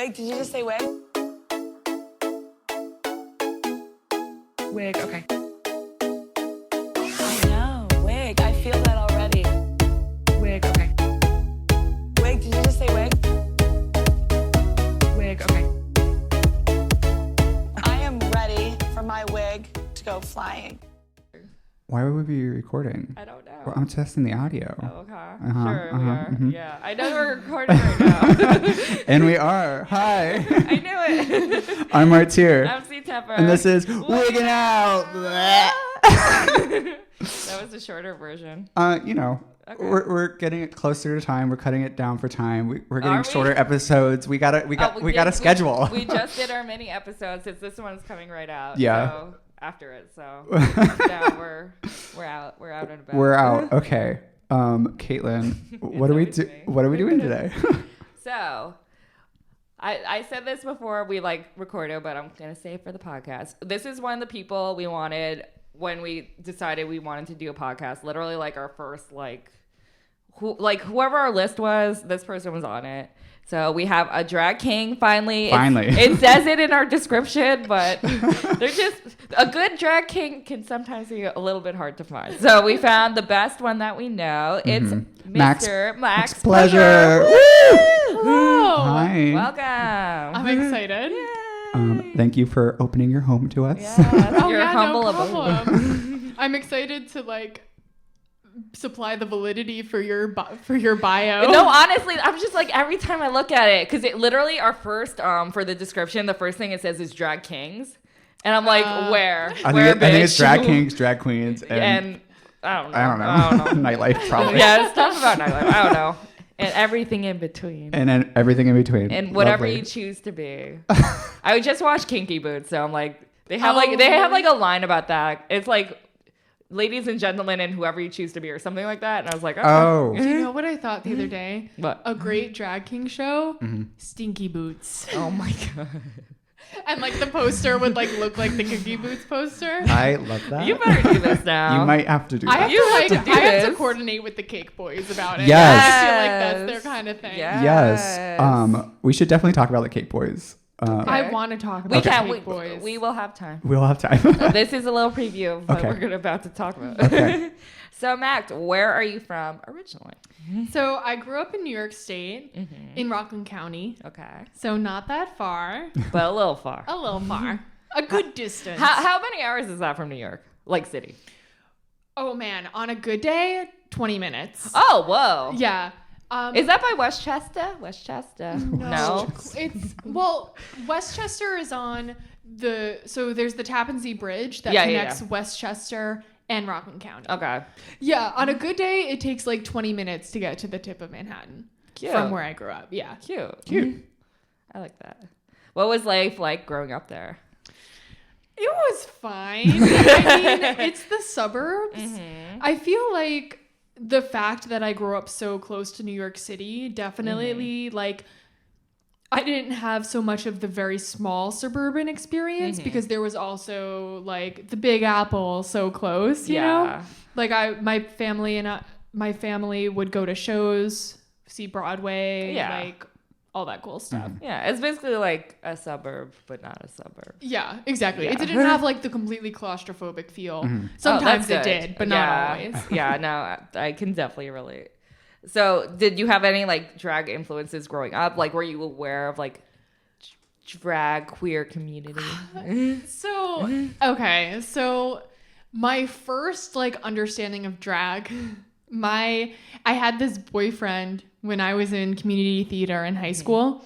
Wig, did you just say wig? Wig, okay. I know, wig. I feel that already. Wig, okay. Wig, did you just say wig? Wig, okay. I am ready for my wig to go flying. Why would we be recording? I don't know. Well, I'm testing the audio. Oh, okay. Sure, we are. Mm-hmm. Yeah, I know we're recording right now. And we are. Hi. I knew it. I'm Martyr. I'm C-Tepper. And this is Wigging Out. That was the shorter version. Okay. We're getting it closer to time. We're cutting it down for time. We're getting Are we? shorter episodes. We got a schedule. We just did our mini episode since this one's coming right out. Yeah. So after it, so yeah, we're out and about. We're out. Okay. Caitlin, what are we doing today? So I said this before we recorded, but I'm gonna say it for the podcast. This is one of the people we wanted when we decided we wanted to do a podcast. Literally, our first whoever our list was, this person was on it. So we have a drag king finally. It says it in our description, but they're just a good drag king can sometimes be a little bit hard to find. So we found the best one that we know. It's Mr. Maxxx Pleasure. Hello. Hi. Welcome. I'm excited. Thank you for opening your home to us. Yeah, your humble no abode. problem. I'm excited to supply the validity for your bio. No, honestly, I'm just every time I look at it, because it literally our first for the description, the first thing it says is drag kings, and I'm where? I think it's drag kings, drag queens, and I don't know. I don't know. Nightlife, probably. Yeah, it's stuff about nightlife. I don't know. And everything in between. And then everything in between. And whatever Lovely. you choose to be. I just watched Kinky Boots, so I'm they have a line about that. It's ladies and gentlemen and whoever you choose to be or something like that. And I was like, okay. Oh. Do you know what I thought the other day? What? A great drag king show. Stinky Boots. Oh my God. And the poster would look like the Kinky Boots poster. I love that. You better do this now. You might have to do that. I have to coordinate with the Cake Boys about it. Yes. I feel like that's their kind of thing. Yes. We should definitely talk about the Cake Boys. I want to talk about the Cake Boys. We will have time. We'll have time. This is a little preview of what we're about to talk about. Okay. So, Max, where are you from originally? So I grew up in New York State, in Rockland County. Okay. So not that far. But a little far. A little far. A good distance. How many hours is that from New York? City? Oh, man. On a good day, 20 minutes. Oh, whoa. Yeah. Is that by Westchester? No. Westchester is on so there's the Tappan Zee Bridge that connects Westchester and Rockland County. Okay. Yeah, on a good day, it takes 20 minutes to get to the tip of Manhattan. Cute. From where I grew up. Yeah. Cute. I like that. What was life like growing up there? It was fine. I mean, it's the suburbs. I feel like the fact that I grew up so close to New York City definitely I didn't have so much of the very small suburban experience because there was also the Big Apple so close, you know? My family would go to shows, see Broadway, all that cool stuff. Yeah, it's basically a suburb, but not a suburb. Yeah, exactly. Yeah. It didn't have the completely claustrophobic feel. Sometimes it did, but not always. Yeah, no, I can definitely relate. So, did you have any drag influences growing up? Were you aware of drag queer community? So my first understanding of drag, I had this boyfriend when I was in community theater in high school,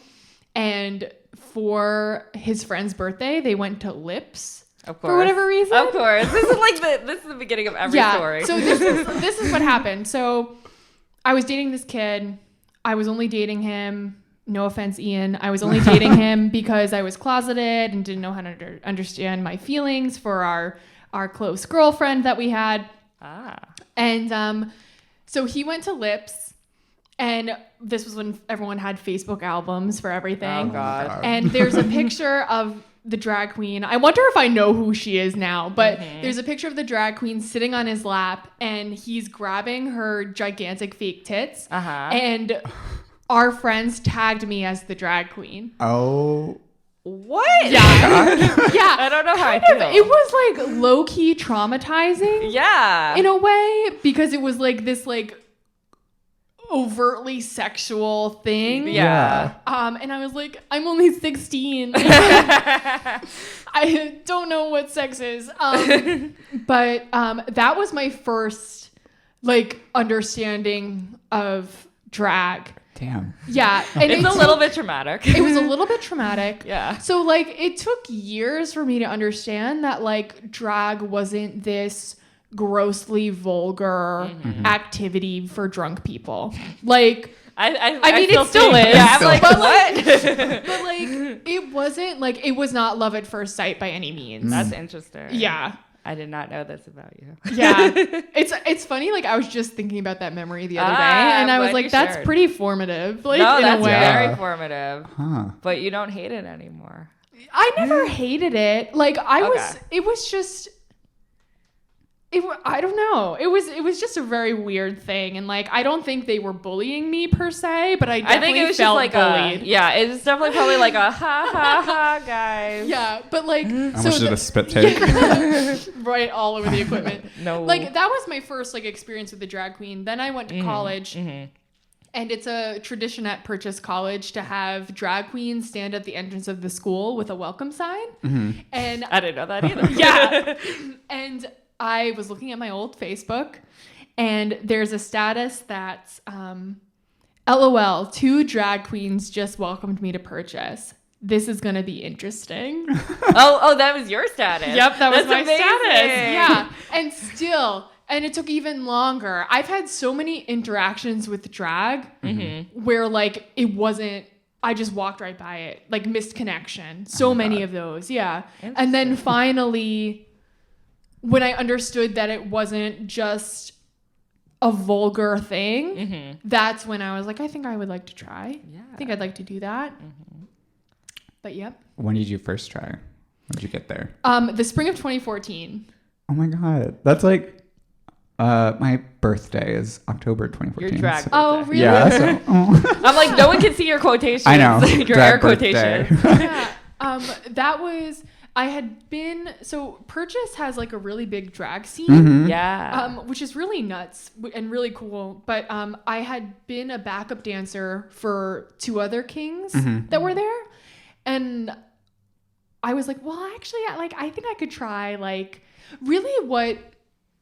and for his friend's birthday, they went to Lips. Of course. For whatever reason. Of course. This is the beginning of every story. So this is what happened. So I was dating this kid. I was only dating him. No offense, Ian. I was only dating him because I was closeted and didn't know how to understand my feelings for our close girlfriend that we had. And so he went to Lips, and this was when everyone had Facebook albums for everything. Oh, God. And there's a picture of the drag queen. I wonder if I know who she is now, but there's a picture of the drag queen sitting on his lap, and he's grabbing her gigantic fake tits. And our friends tagged me as the drag queen. Oh. What? Yeah. Yeah. I don't know how I Kind of, feel. it was like low-key traumatizing Yeah. in a way, because it was like this like overtly sexual thing. Yeah. And I was like, I'm only 16. I don't know what sex is. But that was my first like understanding of drag. Damn. Yeah. And It's a little bit traumatic. it was a little bit traumatic. Yeah. So like it took years for me to understand that like drag wasn't this grossly vulgar activity for drunk people. Like I mean, it still think- is. Yeah, I'm like, But, what? but like it wasn't like, it was not love at first sight by any means. That's interesting. Yeah. I did not know this about you. Yeah. It's funny, like I was just thinking about that memory the other day, I'm and I was glad like, you that's shared. pretty formative. Like No, in that's a way. very Yeah. formative. Huh. But you don't hate it anymore. I never hated it. Like Okay. it was just I don't know. It was just a very weird thing, and like I don't think they were bullying me per se, but I I definitely think it was just felt like bullied. it's definitely probably like a ha ha ha guys. Yeah, but like I almost did a spit take. right all over the equipment. No. Like that was my first like experience with the drag queen. Then I went to college. And it's a tradition at Purchase College to have drag queens stand at the entrance of the school with a welcome sign. And I didn't know that either. yeah. And I was looking at my old Facebook, and there's a status that's LOL, 2 drag queens just welcomed me to Purchase. This is going to be interesting. oh, that was your status. Yep, that was That's my amazing. status. Yeah. And still, and it took even longer. I've had so many interactions with drag where like it wasn't, I just walked right by it, like missed connection. So many of those. Yeah. And then finally, when I understood that it wasn't just a vulgar thing, that's when I was like, I think I would like to try. Yeah. I think I'd like to do that. But yep. When did you first try? When did you get there? The spring of 2014. Oh my god, that's like my birthday is October 2014. Your drag so- Oh, birthday. really? Yeah. So, oh. I'm like, no one can see your quotations. I know. Your Drag air birthday. quotations. Yeah. That was, I had been, so Purchase has like a really big drag scene. Yeah. Which is really nuts and really cool. But I had been a backup dancer for 2 other kings that were there. And I was like, well, actually, I think I could try. Like, really what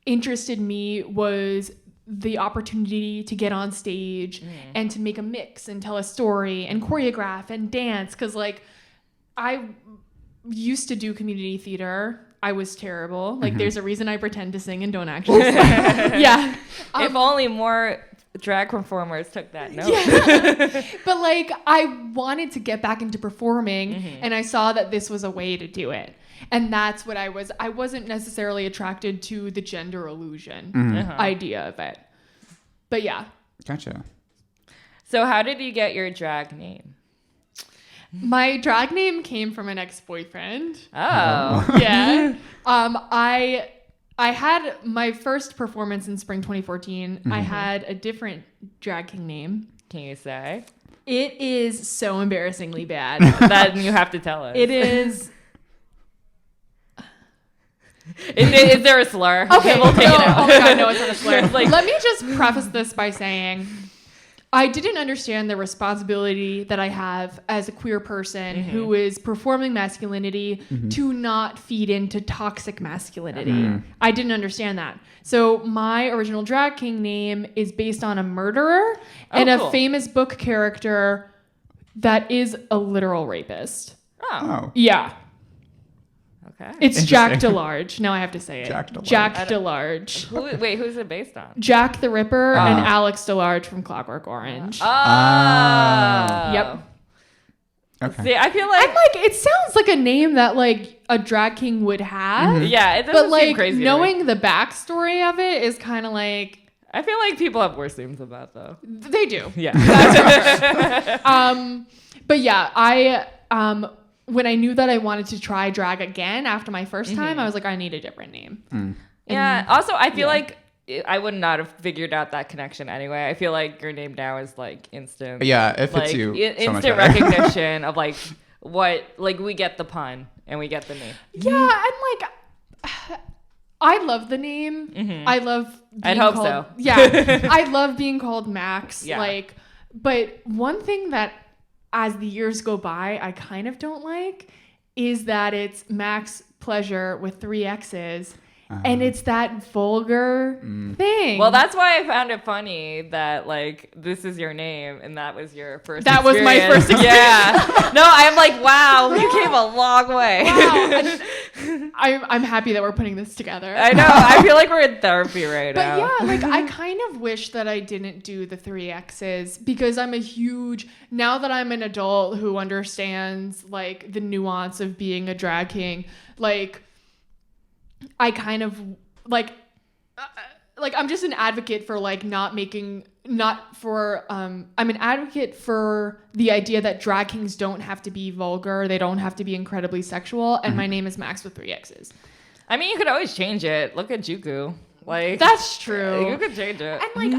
interested me was the opportunity to get on stage and to make a mix and tell a story and choreograph and dance. Because, like, I used to do community theater. I was terrible. Like, there's a reason I pretend to sing and don't actually sing. Yeah. If only more drag performers took that note. Yeah. But like I wanted to get back into performing and I saw that this was a way to do it. And that's what I wasn't necessarily attracted to the gender illusion idea of it. But yeah. Gotcha. So how did you get your drag name? My drag name came from an ex-boyfriend. Oh. Yeah. I had my first performance in spring 2014. I had a different drag king name. Can you say? It is so embarrassingly bad. Then you have to tell us. It is. Is there a slur? Okay. We'll take it out. Oh my god, no, it's not a slur. It's like- Let me just preface this by saying I didn't understand the responsibility that I have as a queer person who is performing masculinity to not feed into toxic masculinity. I didn't understand that. So my original drag king name is based on a murderer and cool. a famous book character that is a literal rapist. Oh. Yeah. Okay. It's Jack Interesting. DeLarge. Now I have to say it. Jack DeLarge. Jack DeLarge. Who's it based on? Jack the Ripper and Alex DeLarge from Clockwork Orange. Oh. Yep. Okay. See, I feel like, And like it sounds like a name that like a drag king would have, yeah, it doesn't but seem like crazy to me. knowing the backstory of it is kind of like I feel like people have worse names about though. they do. Yeah. But yeah, I when I knew that I wanted to try drag again after my first time, I was like, I need a different name. Yeah. Also, I feel like I would not have figured out that connection anyway. I feel like your name now is like instant. Yeah, it fits like, you so much instant better. recognition of like what, like we get the pun and we get the name. Yeah, and like I love the name. I love being I'd hope called, so. Yeah. I love being called Max. Yeah. Like, but one thing that as the years go by, I kind of don't like is that it's Maxx Pleasure with 3 X's. And it's that vulgar thing. Well, that's why I found it funny that like this is your name and that was your first. That was my experience. first experience. Yeah. No, I'm like, wow, you came a long way. Wow. I'm happy that we're putting this together. I know. I feel like we're in therapy right But now. yeah, like I kind of wish that I didn't do the 3 X's because I'm a huge, now that I'm an adult who understands like the nuance of being a drag king, like I kind of like I'm just an advocate for like I'm an advocate for the idea that drag kings don't have to be vulgar, they don't have to be incredibly sexual, and my name is Max with 3 X's. I mean, you could always change it. Look at Juku. Like That's true. You could change it. And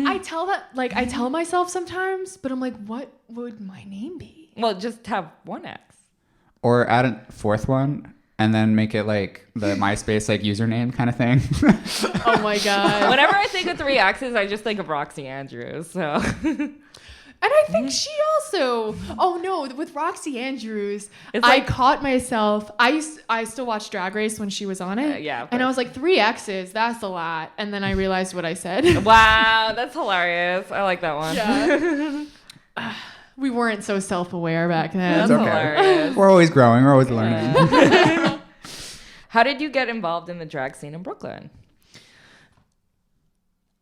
like I tell myself sometimes, but I'm like, what would my name be? Well, just have one X. Or add a 4th one and then make it like the MySpace like username kind of thing. Oh my god. Whenever I think of 3 X's, I just think of Roxy Andrews. So. And I think she also. Oh no, with Roxy Andrews, It's I like- caught myself. I still watched Drag Race when she was on it. Yeah, of and I course. was like 3 X's. That's a lot. And then I realized what I said. Wow, that's hilarious. I like that one. Yeah. We weren't so self-aware back then. That's okay. hilarious. We're always growing. We're always learning. How did you get involved in the drag scene in Brooklyn?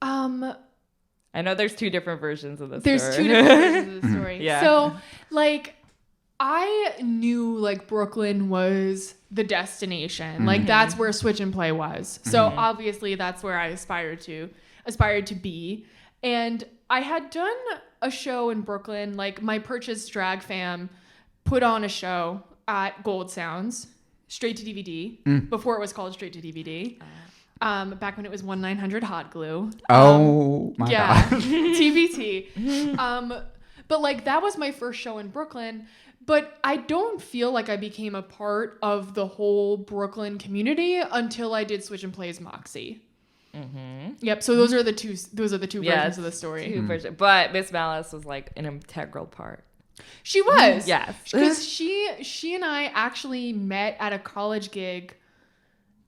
I know there's 2 different versions of this There's story. 2 different versions of the story. Yeah. So, like, I knew, like, Brooklyn was the destination. Like, that's where Switch and Play was. So, obviously, that's where I aspired to be. And I had done a show in Brooklyn. Like, my Purchase Drag Fam put on a show at Gold Sounds, straight to DVD, before it was called straight to DVD. Back when it was 1-900 Hot Glue. Oh my Yeah, god. TBT. But like that was my first show in Brooklyn. But I don't feel like I became a part of the whole Brooklyn community until I did Switch and Play's Moxie. Yep. So those are the two. Those are the 2 versions of the story. 2 versions. But Miss Malice was like an integral part. She was. Yes. Because she and I actually met at a college gig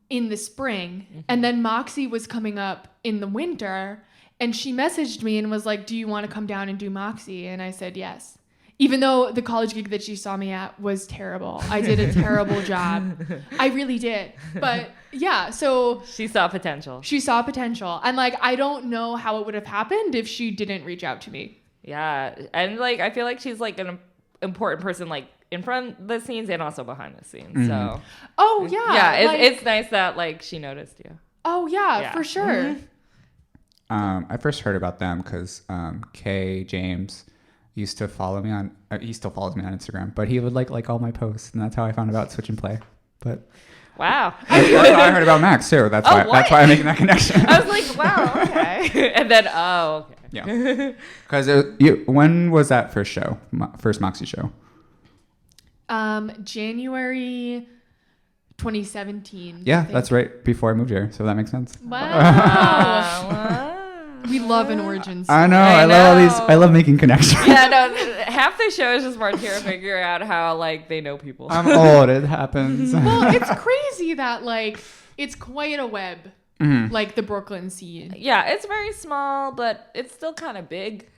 in the spring, and then Moxie was coming up in the winter, and she messaged me and was like, do you want to come down and do Moxie? And I said yes, even though the college gig that she saw me at was terrible. I did a terrible job. I really did. But yeah, so She saw potential. she saw potential, and like I don't know how it would have happened if she didn't reach out to me. Yeah. And like I feel like she's like an important person like in front of the scenes and also behind the scenes. So Oh yeah. yeah, like- it's nice that like she noticed you. Oh yeah, Yeah. for sure. I first heard about them because Kay James used to follow me on. He still follows me on Instagram, but he would like all my posts, and that's how I found about Switch and Play. But Wow. that's how I heard about Max too. That's why. what? That's why I'm making that connection. I was like, wow, okay. And then okay. Yeah. Because when was that first show? First Moxie show? January 2017. Yeah, I think. that's right before I moved here, so that makes sense. Wow. We love an origin story. I know. I I love all these. know. I love making connections. Yeah, no, half the show is just Martyr figuring out how like they know people. I'm old. It happens. Well, it's crazy that like it's quite a web, Mm-hmm. like the Brooklyn scene. Yeah, it's very small, but it's still kind of big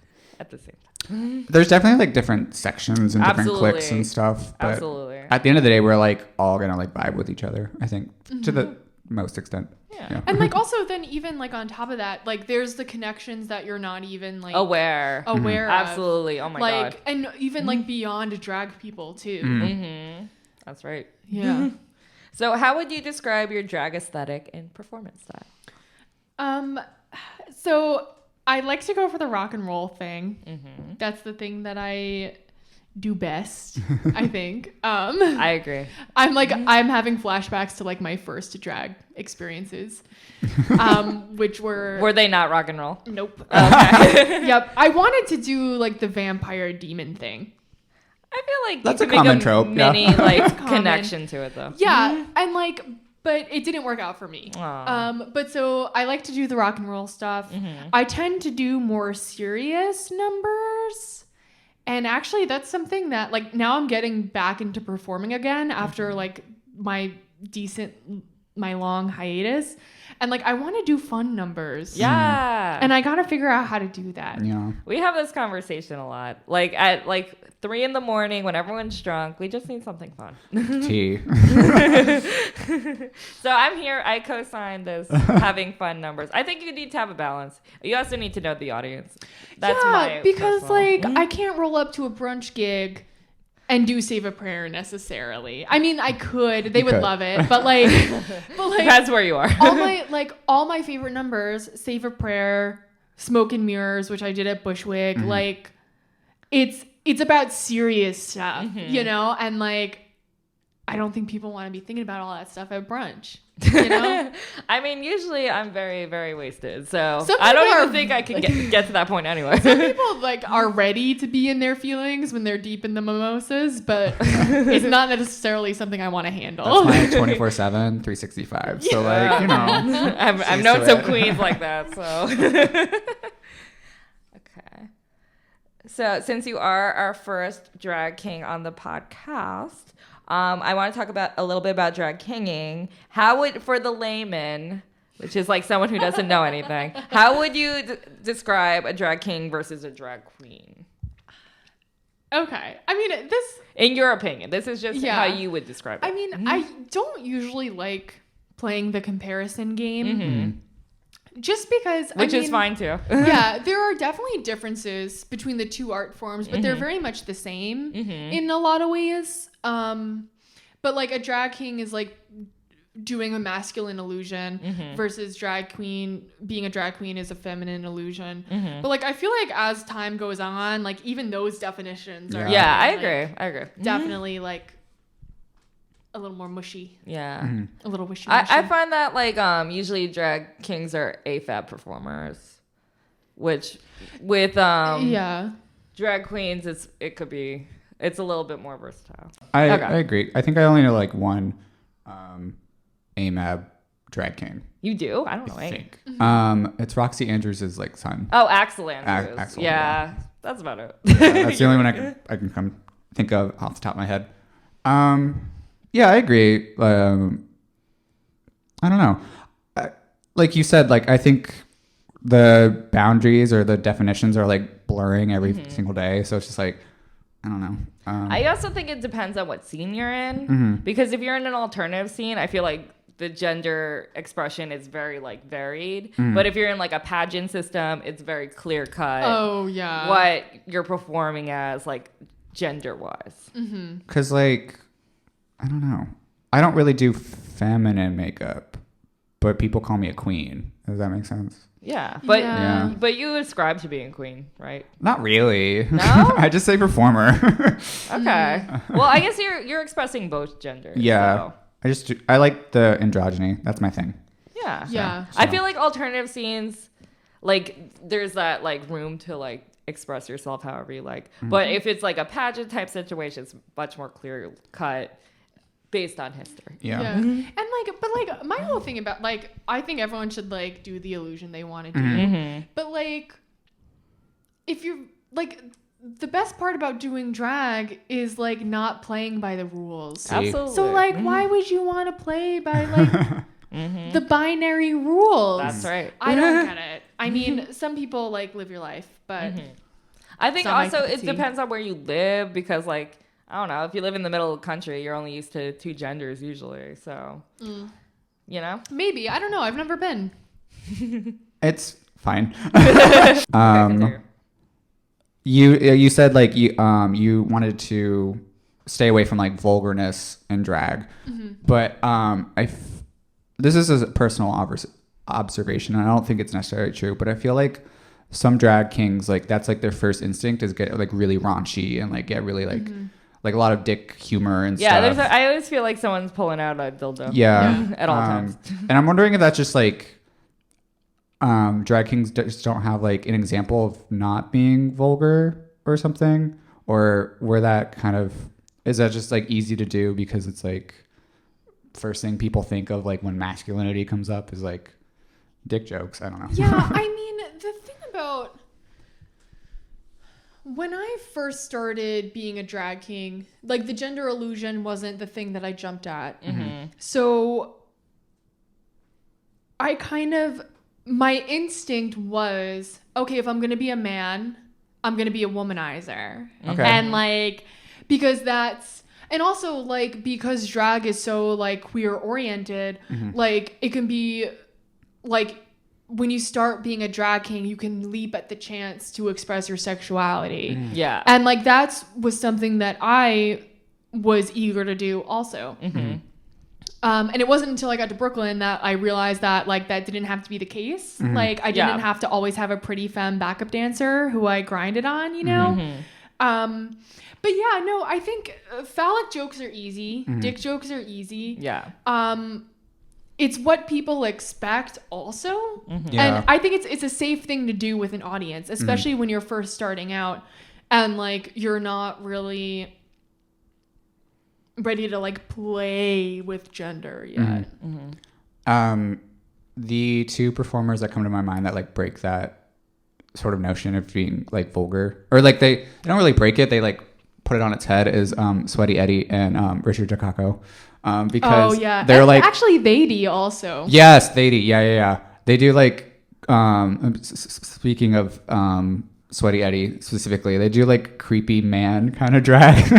at the same time. There's definitely like different sections and different Absolutely. cliques and stuff. But Absolutely. at the end of the day, we're like all gonna like vibe with each other. I think to the most extent. Yeah. And like also then even like on top of that, like there's the connections that you're not even like Aware. aware of. Absolutely. Oh my like god. and even like beyond drag people too. Mm-hmm. That's right. Yeah. So how would you describe your drag aesthetic and performance style? So I like to go for the rock and roll thing. That's the thing that I do best, I think. I agree. I'm having flashbacks to like my first drag experiences, which were they not rock and roll? nope. Okay. Yep. I wanted to do like the vampire demon thing. I feel like That's you a could make common trope, yeah. mini like common. connection to it though. Yeah, and like, but it didn't work out for me. Aw. But so I like to do the rock and roll stuff. I tend to do more serious numbers. And actually that's something that like now I'm getting back into performing again after like my long hiatus. And like I want to do fun numbers. Yeah. And I got to figure out how to do that. Yeah. We have this conversation a lot. Like at like 3 a.m. when everyone's drunk, we just need something fun. Tea. So I'm here. I co-sign this having fun numbers. I think you need to have a balance. You also need to know the audience. That's my because personal- like I can't roll up to a brunch gig and do Save a Prayer necessarily. I mean, I could. They would could. love it, but like That's where you are. all my favorite numbers, Save a Prayer, Smoke and Mirrors, which I did at Bushwick, like it's about serious stuff, you know? And like I don't think people want to be thinking about all that stuff at brunch. You know? I mean, usually I'm very, very wasted. So Some I don't people even are, think I can get to that point anyway. Some people like are ready to be in their feelings when they're deep in the mimosas, but it's not necessarily something I want to handle. That's my 24/7, 365. So like, you know. I've known some queens like that. So okay. So since you are our first drag king on the podcast, I want to talk about a little bit about drag kinging. How would, for the layman, which is like someone who doesn't know anything, how would you describe a drag king versus a drag queen? Okay. I mean, this... In your opinion, this is just Yeah. how you would describe it. I mean, I don't usually like playing the comparison game. Just because... Which I is mean, fine too. Yeah, there are definitely differences between the two art forms, but they're very much the same in a lot of ways. But like a drag king is like doing a masculine illusion versus being a drag queen is a feminine illusion. But like I feel like as time goes on, like even those definitions are Yeah, I like, agree. definitely like a little more mushy, Yeah. a little wishy. I find that like usually drag kings are AFAB performers, which with drag queens it's a little bit more versatile. I Okay. agree. I think I only know like one AMAB drag king. You do? I don't know. I any. think. It's Roxy Andrews' like son. Oh, Axel Andrews. Axel, yeah, that's about it. That's the only one I can come think of off the top of my head. Yeah, I agree. I don't know. Like you said, like I think the boundaries or the definitions are like blurring every single day. So it's just like, I don't know. I also think it depends on what scene you're in, because if you're in an alternative scene, I feel like the gender expression is very like varied. But if you're in like a pageant system, it's very clear cut. Oh yeah. What you're performing as, like gender wise. Because like, I don't know. I don't really do feminine makeup, but people call me a queen. Does that make sense? Yeah, but Yeah. but you ascribe to being queen, right? Not really. No? I just say performer. Okay. Well, I guess you're expressing both genders. Yeah. So. I like the androgyny. That's my thing. Yeah. Yeah. I feel like alternative scenes, like there's that like room to like express yourself however you like. But if it's like a pageant type situation, it's much more clear cut based on history. Yeah. And like, but like my whole thing about like, I think everyone should like do the illusion they want to do. But like, if you're like, the best part about doing drag is like not playing by the rules. Absolutely. So like, why would you want to play by like the binary rules? That's right. I don't get it. I mean, some people like live your life, but I think It's not my also cup of it tea. depends on where you live, because like I don't know, if you live in the middle of the country, you're only used to 2 genders usually. So you know, maybe, I don't know. I've never been. It's fine. continue. You said like you wanted to stay away from like vulgarness and drag, but this is a personal observation, and I don't think it's necessarily true, but I feel like some drag kings, like that's like their first instinct is get like really raunchy and like get really like a lot of dick humor and stuff. I always feel like someone's pulling out a dildo. Yeah. At all times. And I'm wondering if that's just like drag kings just don't have like an example of not being vulgar or something, or where that kind of is that just like easy to do because it's like first thing people think of like when masculinity comes up is like dick jokes. I don't know. Yeah, I mean, the thing about when I first started being a drag king, like the gender illusion wasn't the thing that I jumped at. So I my instinct was, okay, if I'm going to be a man, I'm going to be a womanizer. Okay. And like, because and also like, because drag is so like queer oriented, like it can be like, when you start being a drag king, you can leap at the chance to express your sexuality. Yeah. And like, was something that I was eager to do also. And it wasn't until I got to Brooklyn that I realized that like that didn't have to be the case. Like I didn't have to always have a pretty femme backup dancer who I grinded on, you know? But yeah, no, I think phallic jokes are easy. Dick jokes are easy. Yeah. It's what people expect also. Yeah. And I think it's a safe thing to do with an audience, especially when you're first starting out and like you're not really ready to like play with gender yet. The two performers that come to my mind that like break that sort of notion of being like vulgar, or like they don't really break it, they like put it on its head, is Sweaty Eddie and Richard Takako. Because they're and like actually Thady also. Yes, Thady. Yeah. They do like speaking of Sweaty Eddie specifically, they do like creepy man kind of drag.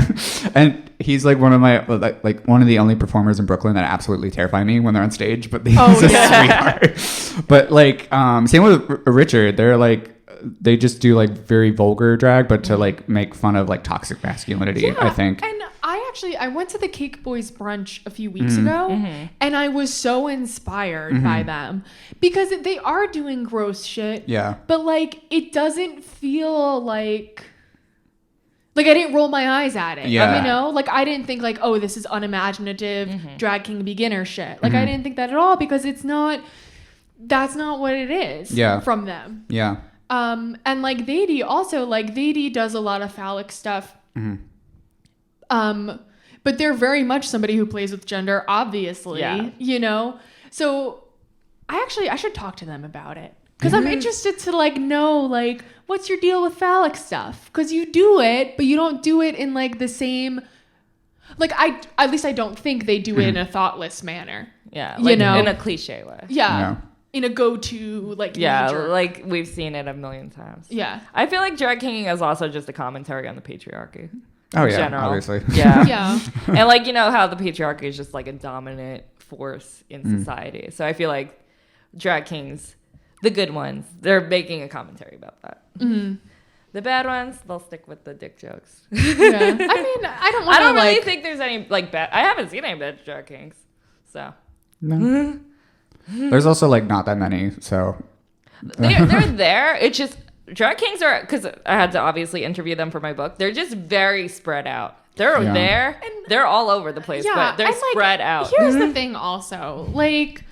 And he's like one of my like one of the only performers in Brooklyn that absolutely terrify me when they're on stage, but he's a sweetheart. But like same with Richard, they're like they just do like very vulgar drag, but to like make fun of like toxic masculinity, I think. And I went to the Cake Boys brunch a few weeks ago, and I was so inspired by them because they are doing gross shit. Yeah. But like, it doesn't feel like I didn't roll my eyes at it. Yeah. You know, like I didn't think like, oh, this is unimaginative drag king beginner shit. Like I didn't think that at all because that's not what it is. Yeah. From them. Yeah. And like Thady also, like Thady does a lot of phallic stuff. But they're very much somebody who plays with gender, obviously, you know? So I should talk to them about it because I'm interested to like know, like, what's your deal with phallic stuff? Because you do it, but you don't do it in like the same, like at least I don't think they do it in a thoughtless manner. Yeah. You know? In a cliche way. Yeah. In a go-to, like, yeah, major. like we've seen it a million times. Yeah. I feel like drag kinging is also just a commentary on the patriarchy. Oh yeah, general. obviously. Yeah. Yeah. And like, you know how the patriarchy is just like a dominant force in society. So I feel like drag kings, the good ones, they're making a commentary about that. The bad ones, they'll stick with the dick jokes. Yeah. I mean, I don't really think there's any like bad. I haven't seen any bad drag kings. So No. There's also like not that many, so they're there. It's just drag kings are, because I had to obviously interview them for my book. They're just very spread out. They're there and they're all over the place, but they're spread out. Here's the thing also, like,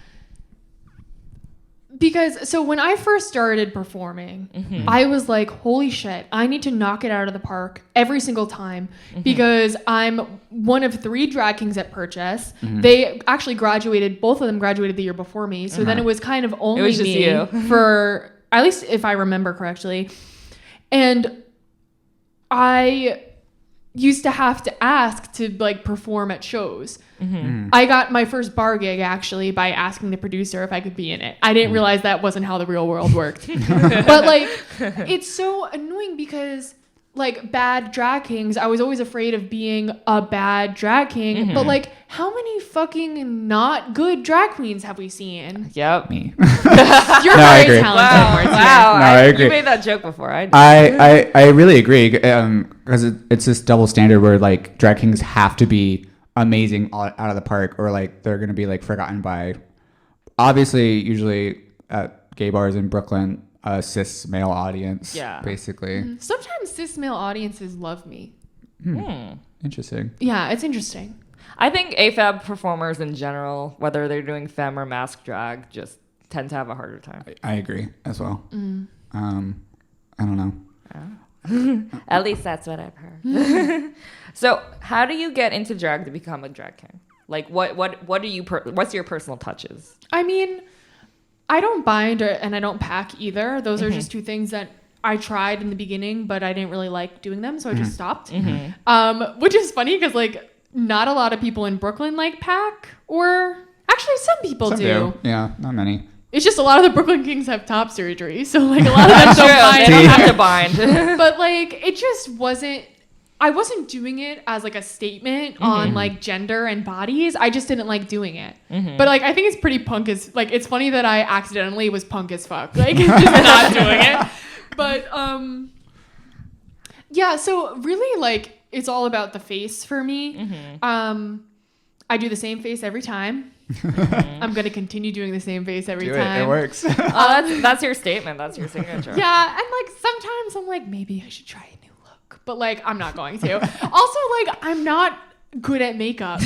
because so when I first started performing, I was like, holy shit, I need to knock it out of the park every single time because I'm one of 3 drag kings at Purchase. They actually graduated, both of them graduated the year before me. So then it was kind of only was just me you. for, at least if I remember correctly. And I used to have to ask to like perform at shows. I got my first bar gig actually by asking the producer if I could be in it. I didn't realize that wasn't how the real world worked. But like, it's so annoying because like bad drag kings, I was always afraid of being a bad drag king. But like, how many fucking not good drag queens have we seen? Yep. me. You're I very agree. talented. Wow. No, I agree. You made that joke before. I really agree because it's this double standard where like drag kings have to be amazing out of the park or like they're gonna be like forgotten by. Obviously, usually at gay bars in Brooklyn, a cis male audience. Yeah. Basically. Sometimes cis male audiences love me. Interesting. Yeah, it's interesting. I think AFAB performers in general, whether they're doing femme or mask drag, just tend to have a harder time. I agree as well. I don't know. At least that's what I've heard. So, how do you get into drag to become a drag king? Like, what do you? What's your personal touches? I mean, I don't bind and I don't pack either. Those are just two things that I tried in the beginning, but I didn't really like doing them, so I just stopped. Which is funny because like not a lot of people in Brooklyn like pack, or actually some people Some do. Yeah, not many. It's just a lot of the Brooklyn Kings have top surgery, so like a lot of them True, don't they bind. don't have to bind. But like it just wasn't. I wasn't doing it as like a statement on like gender and bodies. I just didn't like doing it. But like I think it's pretty punk as like it's funny that I accidentally was punk as fuck. Like just not doing it. But yeah, so really like it's all about the face for me. I do the same face every time. I'm gonna continue doing the same face every Do time. it. It works. Oh, that's your statement. That's your signature. Yeah, and like sometimes I'm like maybe I should try a new look, but like I'm not going to. Also, like I'm not good at makeup.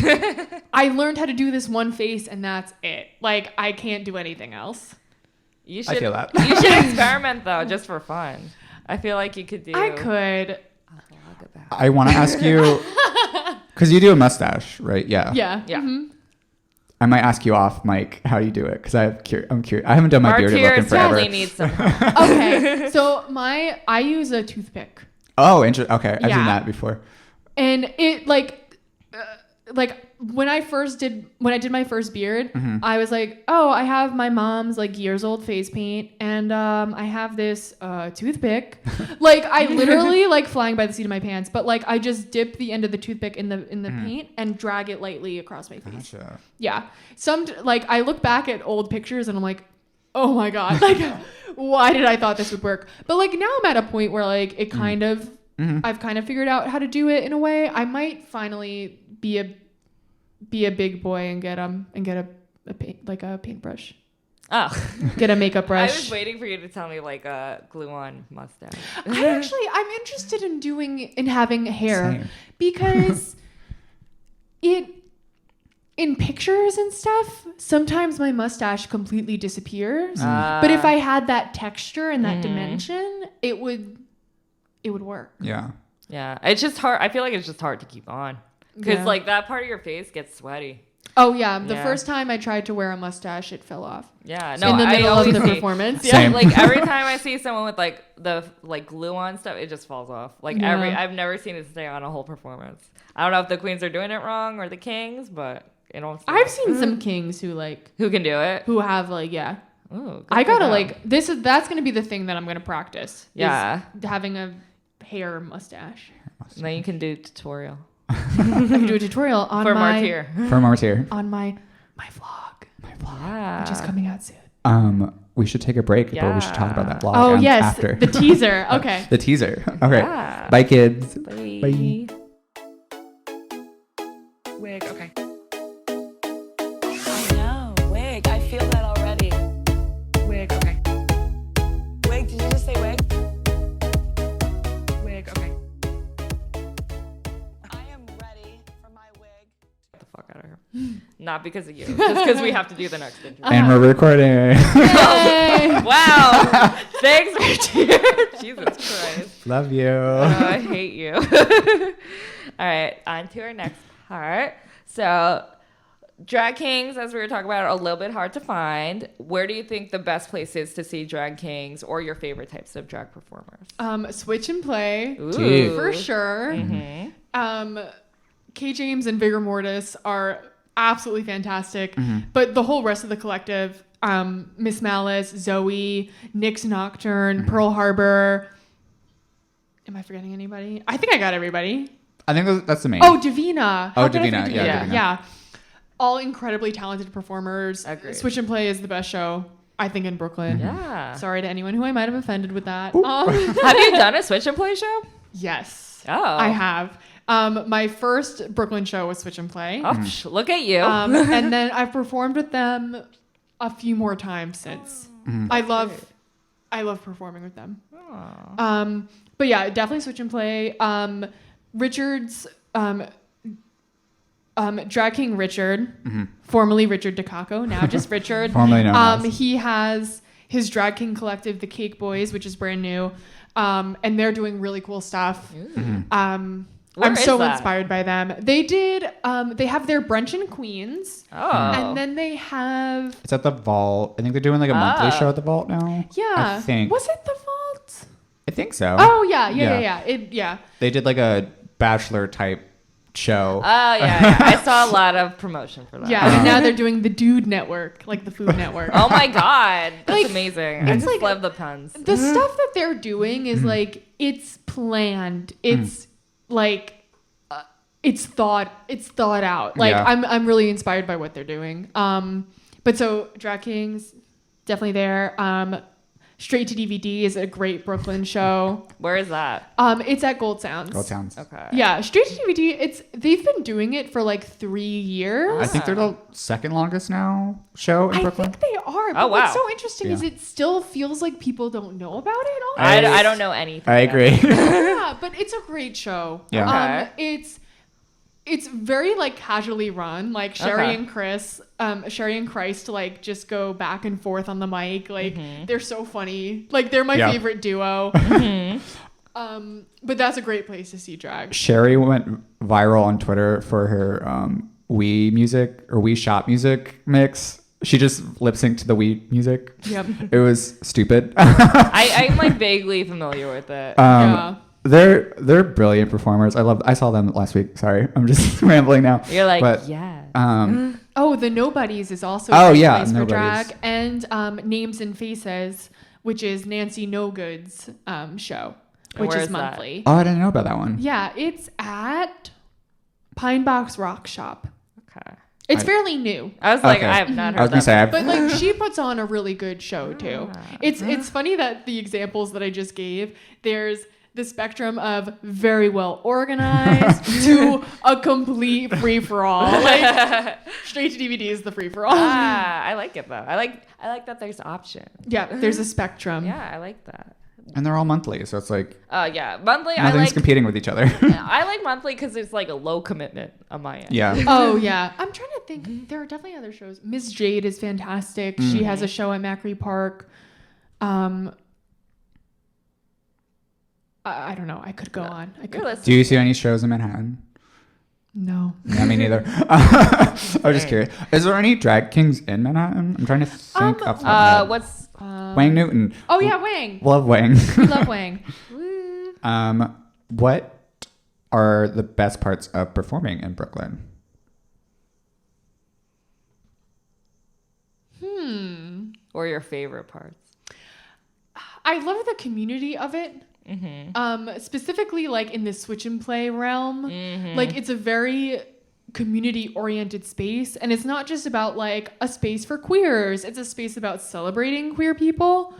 I learned how to do this one face and that's it. Like I can't do anything else. You I feel that. You should experiment though, just for fun. I feel like you could do. I could. I want to ask you, because you do a mustache, right? Yeah. Yeah. Yeah. I might ask you off mic how you do it because I'm curious. I haven't done my bearded look in Martyrs forever. definitely needs some. Okay. So I use a toothpick. Oh, interesting. Okay, I've Yeah. seen that before. And it like when I did my first beard, I was like, oh, I have my mom's like years old face paint, and I have this toothpick. Like I literally like flying by the seat of my pants, but like I just dip the end of the toothpick in the paint and drag it lightly across my face. Gotcha. Yeah. Like I look back at old pictures and I'm like, oh my god, like why did I thought this would work? But like now I'm at a point where like it kind of I've kind of figured out how to do it in a way. I might finally be a big boy and get a paintbrush. Oh, Get a makeup I brush. was waiting for you to tell me like a glue-on mustache. I'm interested in having hair Same. because in pictures and stuff, sometimes my mustache completely disappears. But if I had that texture and that dimension, it would work. Yeah. Yeah, it's just hard. I feel like it's just hard to keep on because Yeah. like that part of your face gets sweaty. Oh yeah, the Yeah. first time I tried to wear a mustache, it fell off. Yeah, no, in the middle I of the always see- performance. Same. Yeah. Like every time I see someone with like the like glue on stuff, it just falls off. Like Yeah. I've never seen it stay on a whole performance. I don't know if the queens are doing it wrong or the kings, but it don't. stay. I've seen some kings who Who can do it? who have like yeah. Ooh, good I for gotta them. like that's gonna be the thing that I'm gonna practice. is Yeah. having a hair mustache. Then you can do tutorial I can do a tutorial on for my Martyr. For Martyr. on my vlog, Yeah. which is coming out soon. We should take a break, but we should talk about that vlog. Oh yes, after the teaser. Okay. the teaser. Okay. Yeah. Bye, kids. Bye. Bye. Wig, okay. I know, wig. I feel that already. Wig, okay. Wig, did you just say wig? Wig, okay. I am ready for my wig. Get the fuck out of here. Not because of you, just because we have to do the next interview. And we're recording. Yay. Wow. Thanks, Martyr. Jesus Christ. Love you. Oh, I hate you. All right, on to our next part. So, drag kings, as we were talking about, are a little bit hard to find. Where do you think the best place is to see drag kings or your favorite types of drag performers? Switch and play Ooh. for sure. K James and Vigor Mortis are absolutely fantastic, but the whole rest of the collective, Miss Malice, Zoe, Nyx Nocturne, Pearl Harbor. Am I forgetting anybody? I think I got everybody. I think that's the main. Oh, Davina. Oh, How could I Davina. forget Yeah, Davina. Yeah. All incredibly talented performers. Agreed. Switch and Play is the best show, I think, in Brooklyn. Yeah. Sorry to anyone who I might have offended with that. Have you done a switch and play show? Yes. Oh. I have. My first Brooklyn show was Switch and Play. Oh, look at you. And then I've performed with them a few more times since. I love I love performing with them. But yeah, definitely Switch and Play. Richard's Drag King Richard, formerly Richard DeCacco, now just Richard. Formerly known as. He has his Drag King collective, the Cake Boys, which is brand new, and they're doing really cool stuff. Where I'm is so that? inspired by them. They did. They have their brunch in Queens, and then they have. It's at the Vault. I think they're doing like a monthly show at the Vault now. Yeah, I think. Was it the Vault? I think so. Oh yeah. They did like a Bachelor type show. Oh yeah. I saw a lot of promotion for that. Yeah, and now they're doing the Dude Network, like the Food Network. Oh my god, that's Like, amazing. I it's just like- love the puns. The stuff that they're doing is like it's planned. It's like it's thought out. Like Yeah. I'm really inspired by what they're doing. But so Drag Kings definitely there. Straight to DVD is a great Brooklyn show. Where is that? It's at Gold Sounds. Gold Sounds. Okay. Yeah, Straight to DVD. They've been doing it for like 3 years. I think they're the second longest now show in I Brooklyn. think they are. But Oh, wow. what's so interesting is Yeah. it still feels like people don't know about it. I don't know anything. I agree. Yeah, but it's a great show. Yeah. Okay. It's very like casually run. Like Sherry Okay. and Chris, Sherry and Christ like just go back and forth on the mic. Like they're so funny. Like they're my Yeah. favorite duo. But that's a great place to see drag. Sherry went viral on Twitter for her Wii music or Wii Shop music mix. She just lip synced to the Wii music. Yep. It was stupid. I'm like vaguely familiar with it. Yeah. They're brilliant performers. I saw them last week. Sorry, I'm just rambling now. You're like, but, yeah. Oh, the Nobodies is also Oh, a great yeah, place for Nobodies. drag, and Names and Faces, which is Nancy No Good's show, which where is is that? monthly. Oh, I didn't know about that one. Yeah, it's at Pine Box Rock Shop. Okay. It's I- fairly new. I was like, Okay. I have not heard I was gonna that. say, But like she puts on a really good show too. It's funny that the examples that I just gave, there's the spectrum of very well organized to a complete free for all. Like Straight to DVD is the free for all. I like it though. I like that there's options. Yeah, there's a spectrum. Yeah, I like that. and they're all monthly, so it's like Yeah, monthly. I nothing's like competing with each other. I like monthly because it's like a low commitment on my end. Yeah. Oh yeah, I'm trying to think. There are definitely other shows. Miss Jade is fantastic. She has a show at Macri Park. I don't know. I could go on. I You're could. listening. Do you see any shows in Manhattan? No. Yeah, me neither. I was just curious. Is there any drag kings in Manhattan? I'm trying to think off the top of my head. What's Wang Newton. Oh yeah, Wang. Love Wang. We love Wang. What are the best parts of performing in Brooklyn? or your favorite parts? I love the community of it. Specifically like in the switch and play realm. Like it's a very community oriented space, and it's not just about like a space for queers. It's a space about celebrating queer people.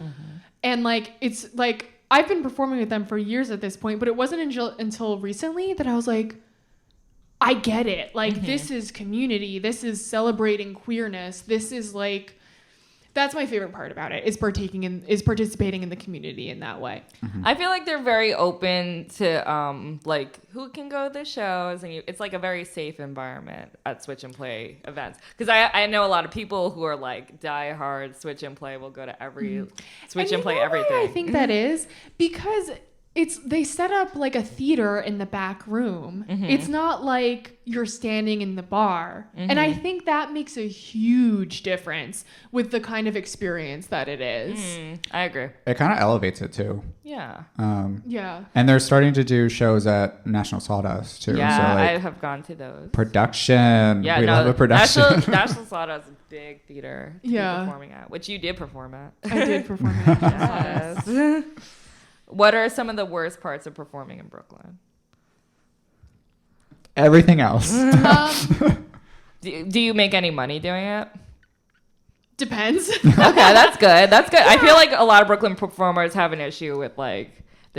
And like it's like I've been performing with them for years at this point, but it wasn't until recently that I was like, I get it. Like this is community. This is celebrating queerness. This is like that's my favorite part about it is participating in the community in that way. I feel like they're very open to like who can go to the shows, and it's like a very safe environment at switch and play events. Because I know a lot of people who are like diehard switch and play will go to every switch and play you know everything. why I think that is because they set up like a theater in the back room. It's not like you're standing in the bar. And I think that makes a huge difference with the kind of experience that it is. I agree. It kind of elevates it too. Yeah. Yeah. And they're starting to do shows at National Sawdust too. Yeah, so like I have gone to those. production. Yeah, we no, love a production. National Sawdust is a big theater to be Yeah. performing at, which you did perform at. I did perform at Yes. What are some of the worst parts of performing in Brooklyn? Everything else. Do you make any money doing it? Depends. Okay, that's good. That's good. I feel like a lot of Brooklyn performers have an issue with like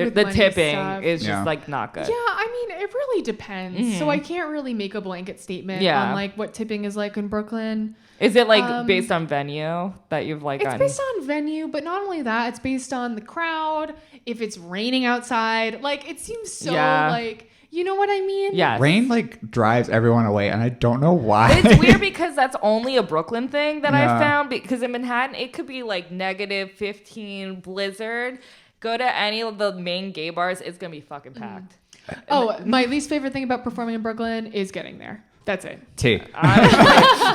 with the money tipping stuff. is just Yeah. like not good. Yeah, I mean, it really depends. So I can't really make a blanket statement Yeah. on like what tipping is like in Brooklyn. Is it like based on venue that you've like It's gotten? based on venue, but not only that, it's based on the crowd. If it's raining outside, like it seems so Yeah. like, you know what I mean? Yes. Rain like drives everyone away, and I don't know why. It's weird because that's only a Brooklyn thing that I Yeah. found, because in Manhattan it could be like -15 blizzard. Go to any of the main gay bars, it's gonna be fucking packed. Oh, my least favorite thing about performing in Brooklyn is getting there. That's it. T.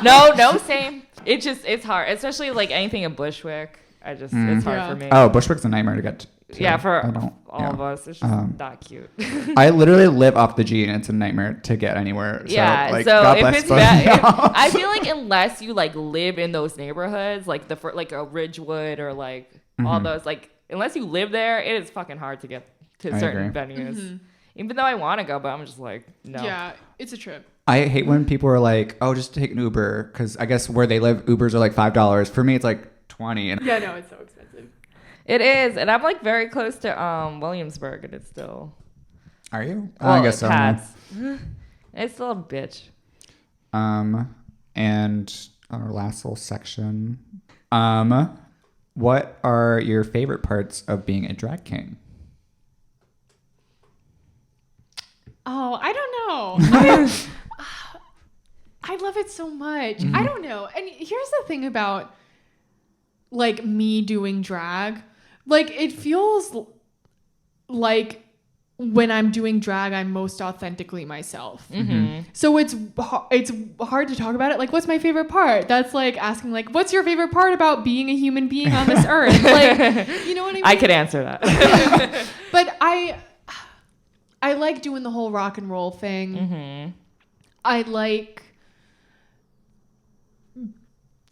No, same. It's hard, especially like anything in Bushwick. It's hard Yeah. for me. Oh, Bushwick's a nightmare to get to. Yeah, I for don't- all yeah. of us, it's just not cute. I literally live off the G, and it's a nightmare to get anywhere. So, Yeah, like, so God if bless it's both bad, of y'all. I feel like unless you like live in those neighborhoods, like like a Ridgewood or like all those, like unless you live there, it is fucking hard to get to I certain agree. venues. Even though I want to go, but I'm just like, no. Yeah, it's a trip. I hate when people are like, "Oh, just take an Uber," because I guess where they live, Ubers are like $5. For me, it's like 20. And Yeah, no, it's so expensive. It is, and I'm like very close to Williamsburg, and it's still. are you? Well, I guess so. Pat's. It's still a bitch. And our last little section. What are your favorite parts of being a drag king? Oh, I don't know. I love it so much. I don't know. And here's the thing about like me doing drag. Like it feels like when I'm doing drag, I'm most authentically myself. So it's hard to talk about it. Like, what's my favorite part? That's like asking, like, what's your favorite part about being a human being on this earth? Like, you know what I mean? I could answer that. But I like doing the whole rock and roll thing. I like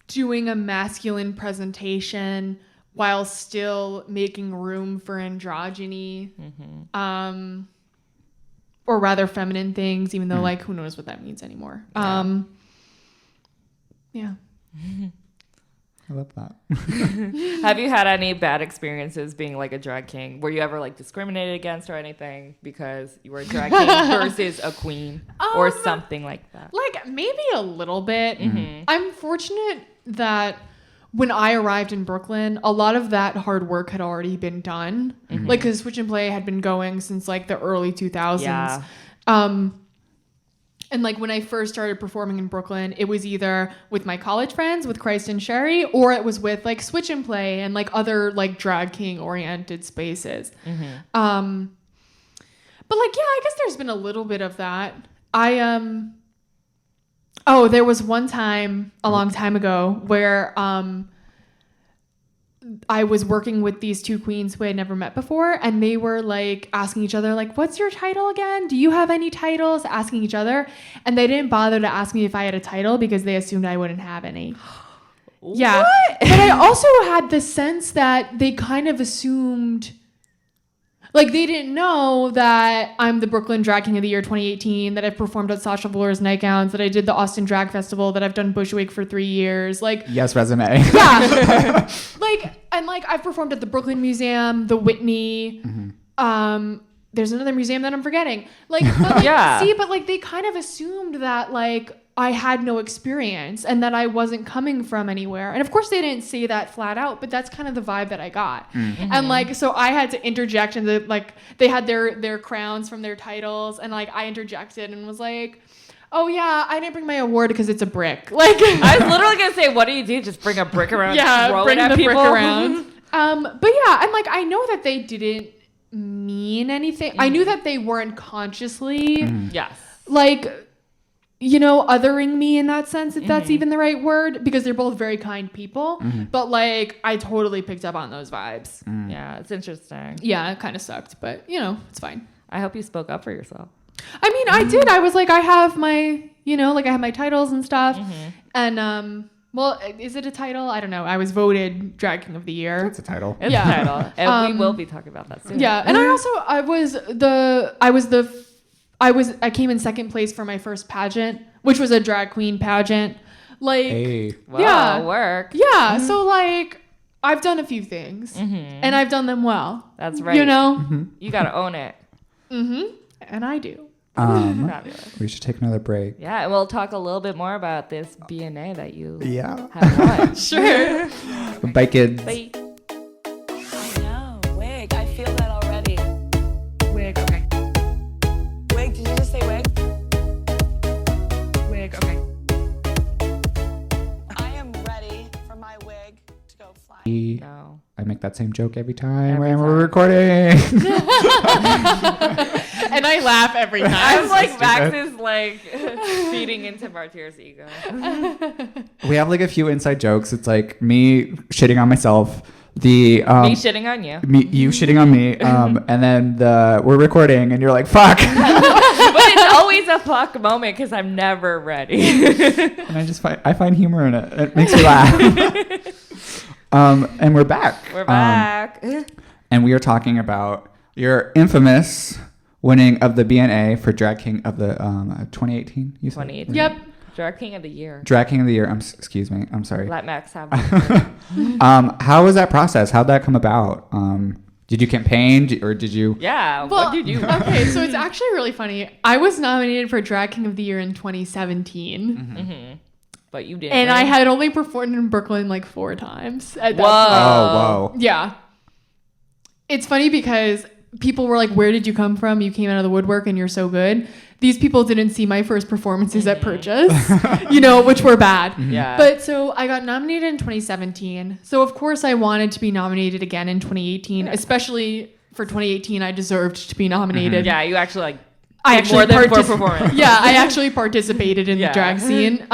doing a masculine presentation while still making room for androgyny, or rather feminine things, even though like who knows what that means anymore. Yeah. I love that. Have you had any bad experiences being like a drag king? Were you ever like discriminated against or anything because you were a drag king versus a queen or something like that? Like maybe a little bit. I'm fortunate that when I arrived in Brooklyn, a lot of that hard work had already been done. Like, because Switch and Play had been going since like the early 2000s. Yeah. And like when I first started performing in Brooklyn, it was either with my college friends, with Christ and Sherry, or it was with like Switch and Play and like other like drag king oriented spaces. But like, yeah, I guess there's been a little bit of that. Oh, there was one time a long time ago where I was working with these two queens who I had never met before, and they were like asking each other, like, what's your title again? Do you have any titles? Asking each other. And they didn't bother to ask me if I had a title because they assumed I wouldn't have any. Yeah. But I also had the sense that they kind of assumed, like, they didn't know that I'm the Brooklyn Drag King of the Year 2018, that I've performed at Sasha Velour's Nightgowns, that I did the Austin Drag Festival, that I've done Bushwick for 3 years. Like, Yes, resume. yeah. Like, I've performed at the Brooklyn Museum, the Whitney. There's another museum that I'm forgetting. Like, but like, Yeah. see, but like, they kind of assumed that like I had no experience and that I wasn't coming from anywhere. And of course, they didn't say that flat out, but that's kind of the vibe that I got. And like, so I had to interject, and like they had their crowns from their titles, and like I interjected and was like, oh yeah, I didn't bring my award because it's a brick. Like, I was literally gonna say, what do? Just bring a brick around? yeah, throw bring it at the people? brick around. But yeah, and like I know that they didn't mean anything. I knew that they weren't consciously Yes. like, you know, othering me in that sense, if that's even the right word, because they're both very kind people. But like, I totally picked up on those vibes. Yeah, it's interesting. Yeah, it kind of sucked, but you know, it's fine. I hope you spoke up for yourself. I mean, I did. I was like, I have my, you know, like I have my titles and stuff. And well, is it a title? I don't know. I was voted Drag King of the Year. That's a title. It's Yeah. a title, and we will be talking about that soon. Yeah, and I came in second place for my first pageant, which was a drag queen pageant. Like, Hey. Wow, Yeah. work. yeah, so like, I've done a few things and I've done them well. That's right. You know? You gotta own it. And I do. Fabulous. We should take another break. Yeah, and we'll talk a little bit more about this BNA that you Yeah. have won. Sure. Bye, kids. Bye. I know. Wig. I feel that already. Wig. Okay. Wig. Did you just say wig? Wig. Okay. I am ready for my wig to go flying. No. I make that same joke every time Every when time. we're recording. And I laugh every time. I'm like, stupid. Max is like feeding into Martyr's ego. We have like a few inside jokes. It's like me shitting on myself, Me shitting on you. you shitting on me, and then we're recording, and you're like, "Fuck," But it's always a fuck moment because I'm never ready. and I find humor in it. It makes me laugh. And we're back. We're back. And we are talking about your infamous winning of the BNA for Drag King of the 2018. You said 2018. Yep. Drag King of the Year. Drag King of the Year. Excuse me. I'm sorry. Let Max have it. How was that process? How'd that come about? Did you campaign or did you? Yeah. Well, what did you? Okay, so it's actually really funny. I was nominated for Drag King of the Year in 2017. But you didn't. And win. I had only performed in Brooklyn like 4 times. At that Whoa. Oh, whoa. Yeah. It's funny because people were like, where did you come from? You came out of the woodwork and you're so good. These people didn't see my first performances at Purchase, which were bad. Yeah. But so I got nominated in 2017. So of course I wanted to be nominated again in 2018, especially for 2018. I deserved to be nominated. Yeah, you actually like. I did actually more than 4 partic- performances. Yeah, I actually participated in the Yeah. drag scene.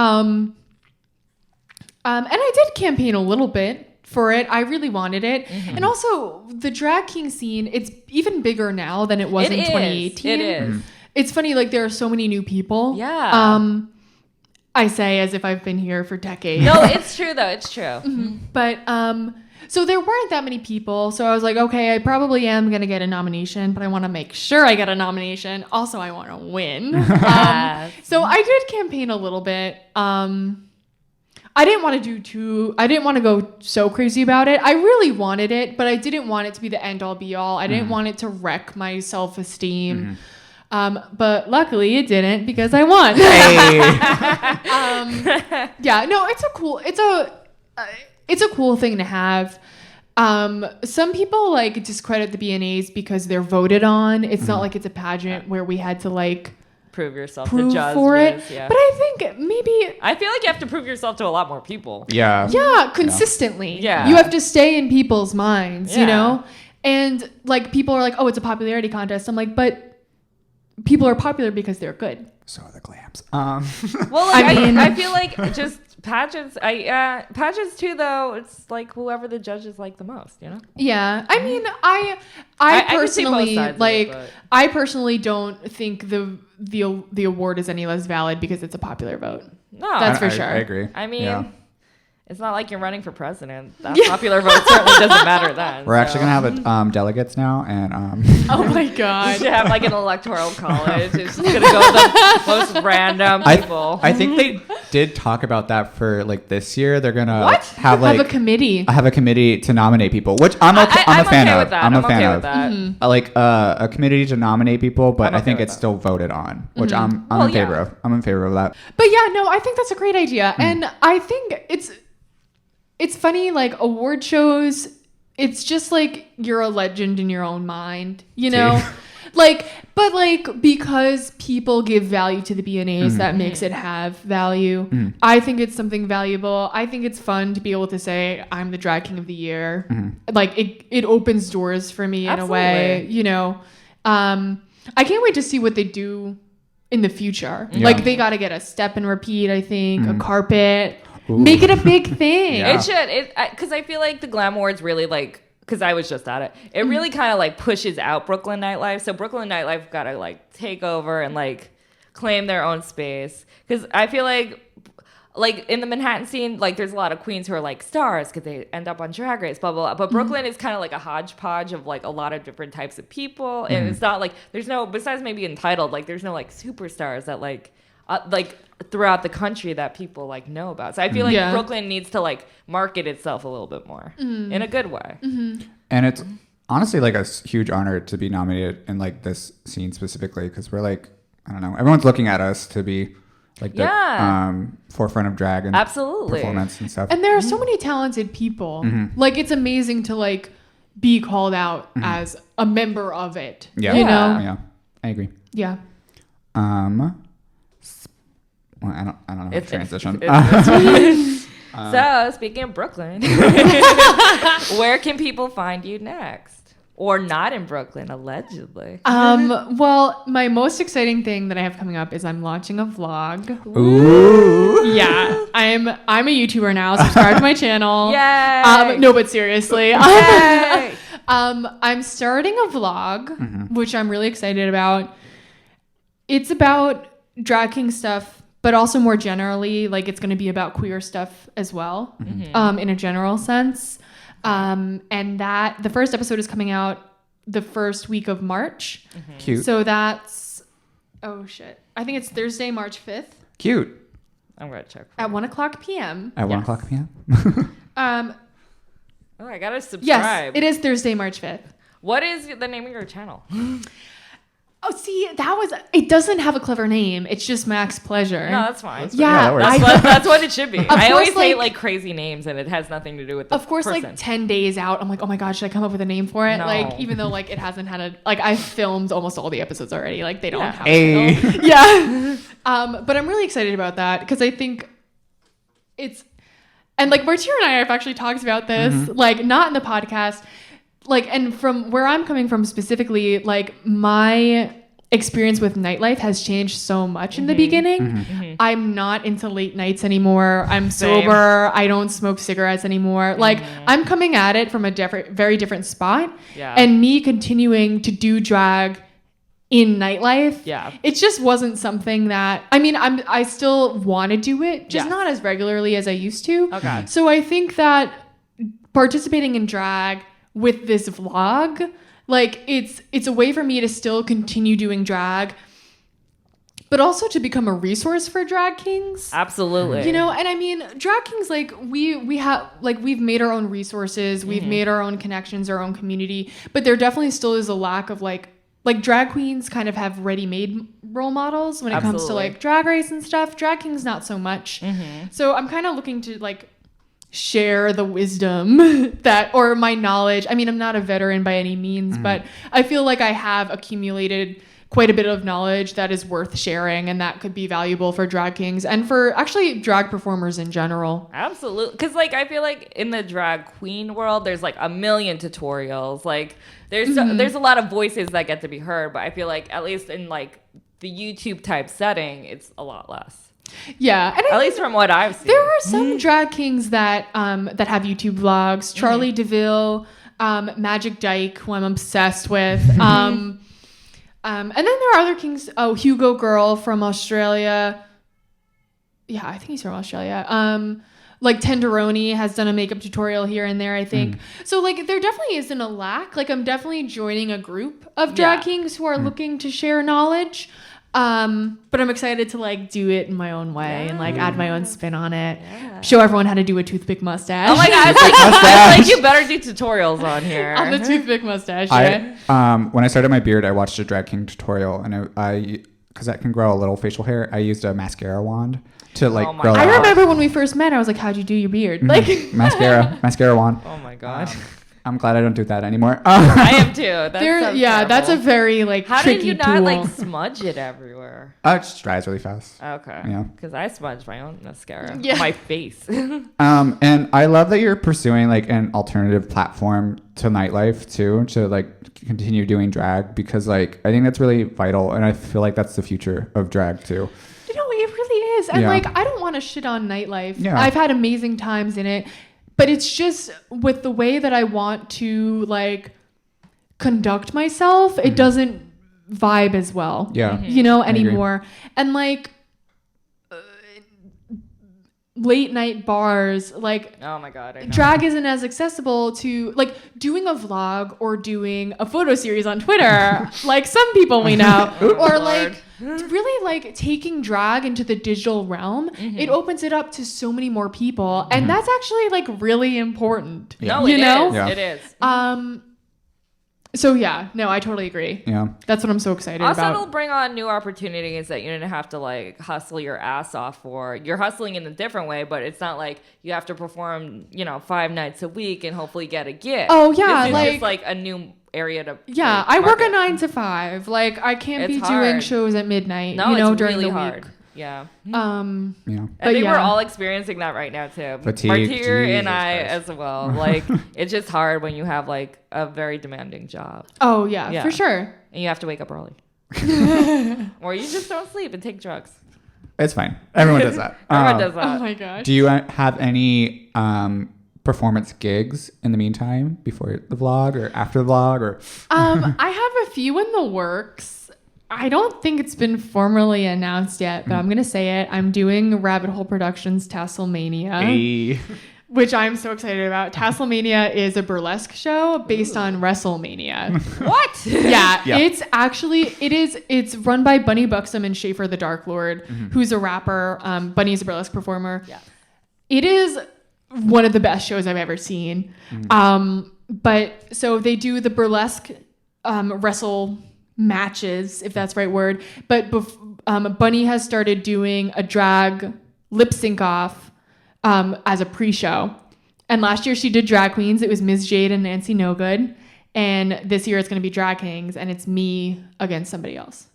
And I did campaign a little bit for it. I really wanted it. And also the drag king scene, it's even bigger now than it was in 2018. It is. It's funny, like there are so many new people. Yeah. I say as if I've been here for decades. No, it's true though. It's true. But so there weren't that many people. So I was like, okay, I probably am gonna get a nomination, but I want to make sure I get a nomination. Also, I want to win. Yes. So I did campaign a little bit. I didn't want to go so crazy about it. I really wanted it, but I didn't want it to be the end all be all. I didn't want it to wreck my self-esteem. But luckily it didn't because I won. Yeah, no, it's a cool thing to have. Some people like discredit the BNAs because they're voted on. It's not like it's a pageant where we had to like Prove yourself prove to judges. for it. Yeah. But I think maybe I feel like you have to prove yourself to a lot more people. Yeah. consistently. Yeah. You have to stay in people's minds, Yeah. you know? And like people are like, oh, it's a popularity contest. I'm like, but people are popular because they're good. So are the clams. Well, like, I mean- I feel like just pageants. Pageants too, though. It's like whoever the judges like the most. You know. Yeah. I mean, I can see both personally sides of it, like but- I personally don't think the award is any less valid because it's a popular vote. No, That's for I sure. agree. I mean, Yeah. it's not like you're running for president. That popular vote certainly doesn't matter then. We're actually gonna have delegates now, and Oh my You god. should have like an electoral college. It's just gonna go with the most random people. I think they did talk about that for like this year. They're gonna What? have like Have a committee. have a committee to nominate people, which I'm okay. I'm a fan okay of. with that. I'm a okay fan with of. that. Mm-hmm. Like a committee to nominate people, but I'm I okay think with it's that. still voted on, which I'm Well, in favor yeah. of. I'm in favor of that. But yeah, no, I think that's a great idea. And I think it's funny, like award shows, it's just like you're a legend in your own mind, you know? But because people give value to the BNAs, that makes it have value. I think it's something valuable. I think it's fun to be able to say, I'm the drag king of the year. Like it opens doors for me in a way, Absolutely. you know? I can't wait to see what they do in the future. Yeah. Like they got to get a step and repeat, I think, a carpet. Ooh. Make it a big thing. Yeah. It should. Because I feel like the Glam Awards really like. Because I was just at it. It really kind of like pushes out Brooklyn nightlife. So Brooklyn nightlife got to like take over and like claim their own space. Because I feel like in the Manhattan scene, like there's a lot of queens who are like stars because they end up on Drag Race, blah, blah, blah. But Brooklyn is kind of like a hodgepodge of like a lot of different types of people. And it's not like, there's no, besides maybe Entitled, like there's no like superstars that like like throughout the country that people like know about. So I feel like Yeah. Brooklyn needs to like market itself a little bit more in a good way. And it's honestly like a huge honor to be nominated in like this scene specifically, because we're like, I don't know, everyone's looking at us to be like the forefront of drag and Absolutely. performance and stuff. And there are so many talented people. Like, it's amazing to like be called out as a member of it. Yeah. You know? Yeah, I agree. Yeah. Well, I don't know how to transition. So speaking of Brooklyn, where can people find you next? Or not in Brooklyn, allegedly. Well, my most exciting thing that I have coming up is I'm launching a vlog. Ooh. Yeah. I'm a YouTuber now. Subscribe to my channel. Yay! No, but seriously. Yay! I'm starting a vlog, which I'm really excited about. It's about drag king stuff, but also more generally, like it's going to be about queer stuff as well, in a general sense. And that the first episode is coming out the first week of March. Cute. So that's, oh shit. I think it's Thursday, March 5th. Cute. I'm going to check. At 1:00 p.m. At 1:00 p.m. Oh, I got to subscribe. Yes, it is Thursday, March 5th. What is the name of your channel? Oh, see, it doesn't have a clever name. It's just Maxxx Pleasure. No, that's fine. Yeah, that works. That's what it should be. I always course, hate like- like crazy names and it has nothing to do with the Of course, person. like 10 days out, I'm like, oh my God, should I come up with a name for it? No. Like, even though like it hasn't had like I've filmed almost all the episodes already. Like they don't Yeah. have Hey. a title. Yeah. But I'm really excited about that because I think it's, and like Martyr and I have actually talked about this, like not in the podcast, like, and from where I'm coming from specifically, like my experience with nightlife has changed so much in the beginning. I'm not into late nights anymore. I'm Same. sober. I don't smoke cigarettes anymore. Like I'm coming at it from a very different spot. Yeah. And me continuing to do drag in nightlife. Yeah. It just wasn't something that, I mean, I still want to do it, just Yes. not as regularly as I used to. Okay. So I think that participating in drag with this vlog, like it's a way for me to still continue doing drag, but also to become a resource for drag kings. Absolutely. You know, and I mean, drag kings, like we have, like we've made our own resources, we've made our own connections, our own community, but there definitely still is a lack of like drag queens kind of have ready-made role models when it comes to Absolutely. like drag race and stuff. Drag kings not so much. So I'm kind of looking to like share the wisdom that, or my knowledge. I mean, I'm not a veteran by any means, but I feel like I have accumulated quite a bit of knowledge that is worth sharing and that could be valuable for drag kings and for actually drag performers in general. Absolutely. Because, like, I feel like in the drag queen world, there's, like, a million tutorials. Like, there's a lot of voices that get to be heard. But I feel like, at least in, like, the YouTube type setting, it's a lot less. Yeah. And At least from what I've seen. there are some drag kings that that have YouTube vlogs. Charlie DeVille, Magic Dyke, who I'm obsessed with. And then there are other kings. Oh, Hugo Girl from Australia. Yeah, I think he's from Australia. Like Tenderoni has done a makeup tutorial here and there, I think. So like there definitely isn't a lack. Like I'm definitely joining a group of drag Yeah. kings who are looking to share knowledge. But I'm excited to like do it in my own way and like add my own spin on it. Show everyone how to do a toothpick mustache. Oh my God. I was like, you better do tutorials on here. On the toothpick mustache. Yeah. When I started my beard, I watched a drag king tutorial, and I because that can grow a little facial hair, I used a mascara wand to like Oh my grow God. that I out. remember when we first met, I was like, how'd you do your beard? Like mascara wand. Oh my God. I'm glad I don't do that anymore. I am too. That sounds that's a terrible. very like How tricky did you tool. not like smudge it everywhere? It just dries really fast. Okay. Yeah. Because I smudge my own mascara. Yeah. My face. And I love that you're pursuing like an alternative platform to nightlife too, to like continue doing drag, because like I think that's really vital, and I feel like that's the future of drag too. You know, it really is. And Yeah. like, I don't want to shit on nightlife. Yeah. I've had amazing times in it, but it's just with the way that I want to like conduct myself, it doesn't vibe as well. Yeah. You know, I agree. anymore. And like late night bars, like Oh my God. I know. drag isn't as accessible to like doing a vlog or doing a photo series on Twitter, like some people we know, or Lord. like really like taking drag into the digital realm, it opens it up to so many more people. And that's actually like really important. Yeah. No, You it know? is. Yeah. It is. So yeah, no, I totally agree. Yeah. That's what I'm so excited Also, about. it'll bring on new opportunities that you didn't have to like hustle your ass off for. You're hustling in a different way, but it's not like you have to perform, 5 nights a week and hopefully get a gig. Oh, yeah, This is like- just like a new area to. Yeah, like, I work a market. 9 to 5. Like I can't It's be doing hard. shows at midnight, No, it's during really the hard. week. Yeah. Yeah. I think we're yeah. all experiencing that right now too. Fatigue, Martyr and Jesus I Christ. as well. Like it's just hard when you have like a very demanding job Oh yeah, Yeah. for sure. and you have to wake up early. Or you just don't sleep and take drugs. It's fine. Everyone does that. Everyone does Oh that. my gosh. Do you have any performance gigs in the meantime before the vlog or after the vlog or? I have a few in the works. I don't think it's been formally announced yet, but I'm gonna say it. I'm doing Rabbit Hole Productions Tasselmania, Hey. which I'm so excited about. Tasselmania is a burlesque show based on WrestleMania. What? Yeah, Yeah. it's run by Bunny Buxom and Schaefer the Dark Lord, who's a rapper. Bunny is a burlesque performer. Yeah. It is one of the best shows I've ever seen. But so they do the burlesque wrestle matches, if that's the right word. But Bunny has started doing a drag lip sync off as a pre-show. And last year she did drag queens. It was Ms. Jade and Nancy No Good. And this year it's going to be drag kings, and it's me against somebody else.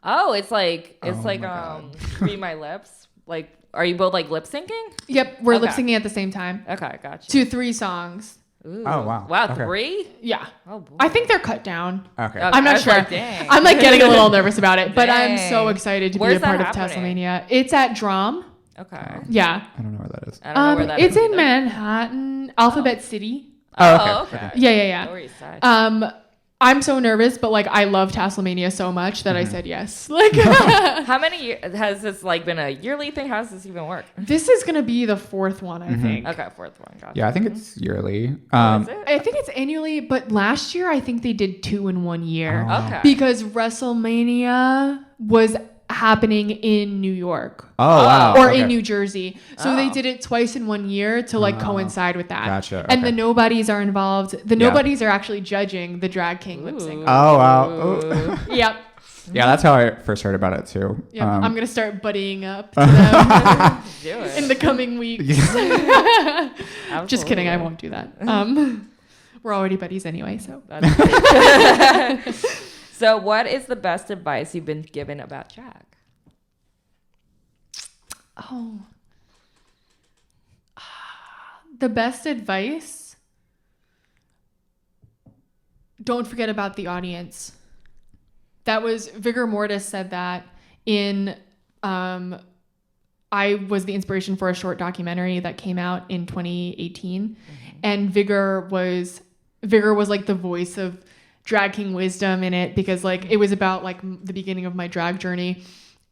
Oh, it's like Oh my God. Read My Lips. Like, are you both like lip syncing? Yep, we're Okay. lip syncing at the same time Okay, gotcha. to 3 songs. Ooh. Oh, wow. Wow, Okay. 3? Yeah. Oh boy. I think they're cut down. Okay. Okay. I'm I not was sure. like, dang. I'm like getting a little nervous about it, but I'm Dang. so excited to Where's be a part that of happening? Tasselmania. It's at Drum. Okay. Yeah. I don't know where that is. I don't know where that is. It's in either. Manhattan, Alphabet City. Oh, okay. Okay. Yeah. Lower East Side. I'm so nervous, but like I love Tasselmania so much that I said yes. Like How many has this like been a yearly thing? How does this even work? this is gonna be the 4th one, I think. Okay, 4th one. Gotcha. Yeah, I think it's yearly. Is it? I think it's annually, but last year I think they did 2 in 1 year Oh. Okay. because WrestleMania was happening in New York. Oh, wow. Or Okay. in New Jersey. So they Oh. did it twice in 1 year to like coincide with that. Gotcha, And okay. the nobodies are involved. The Yeah. nobodies are actually judging the drag king lip sync. Oh, wow. Ooh. Yep. Yeah, that's how I first heard about it too. Yep. I'm going to start buddying up to them Do it. in the coming weeks. Just kidding. I won't do that. We're already buddies anyway. So So, what is the best advice you've been given about drag? Oh. The best advice, don't forget about the audience. That was Vigor Mortis said that in I was the inspiration for a short documentary that came out in 2018 and Vigor was like the voice of drag king wisdom in it because like it was about like the beginning of my drag journey.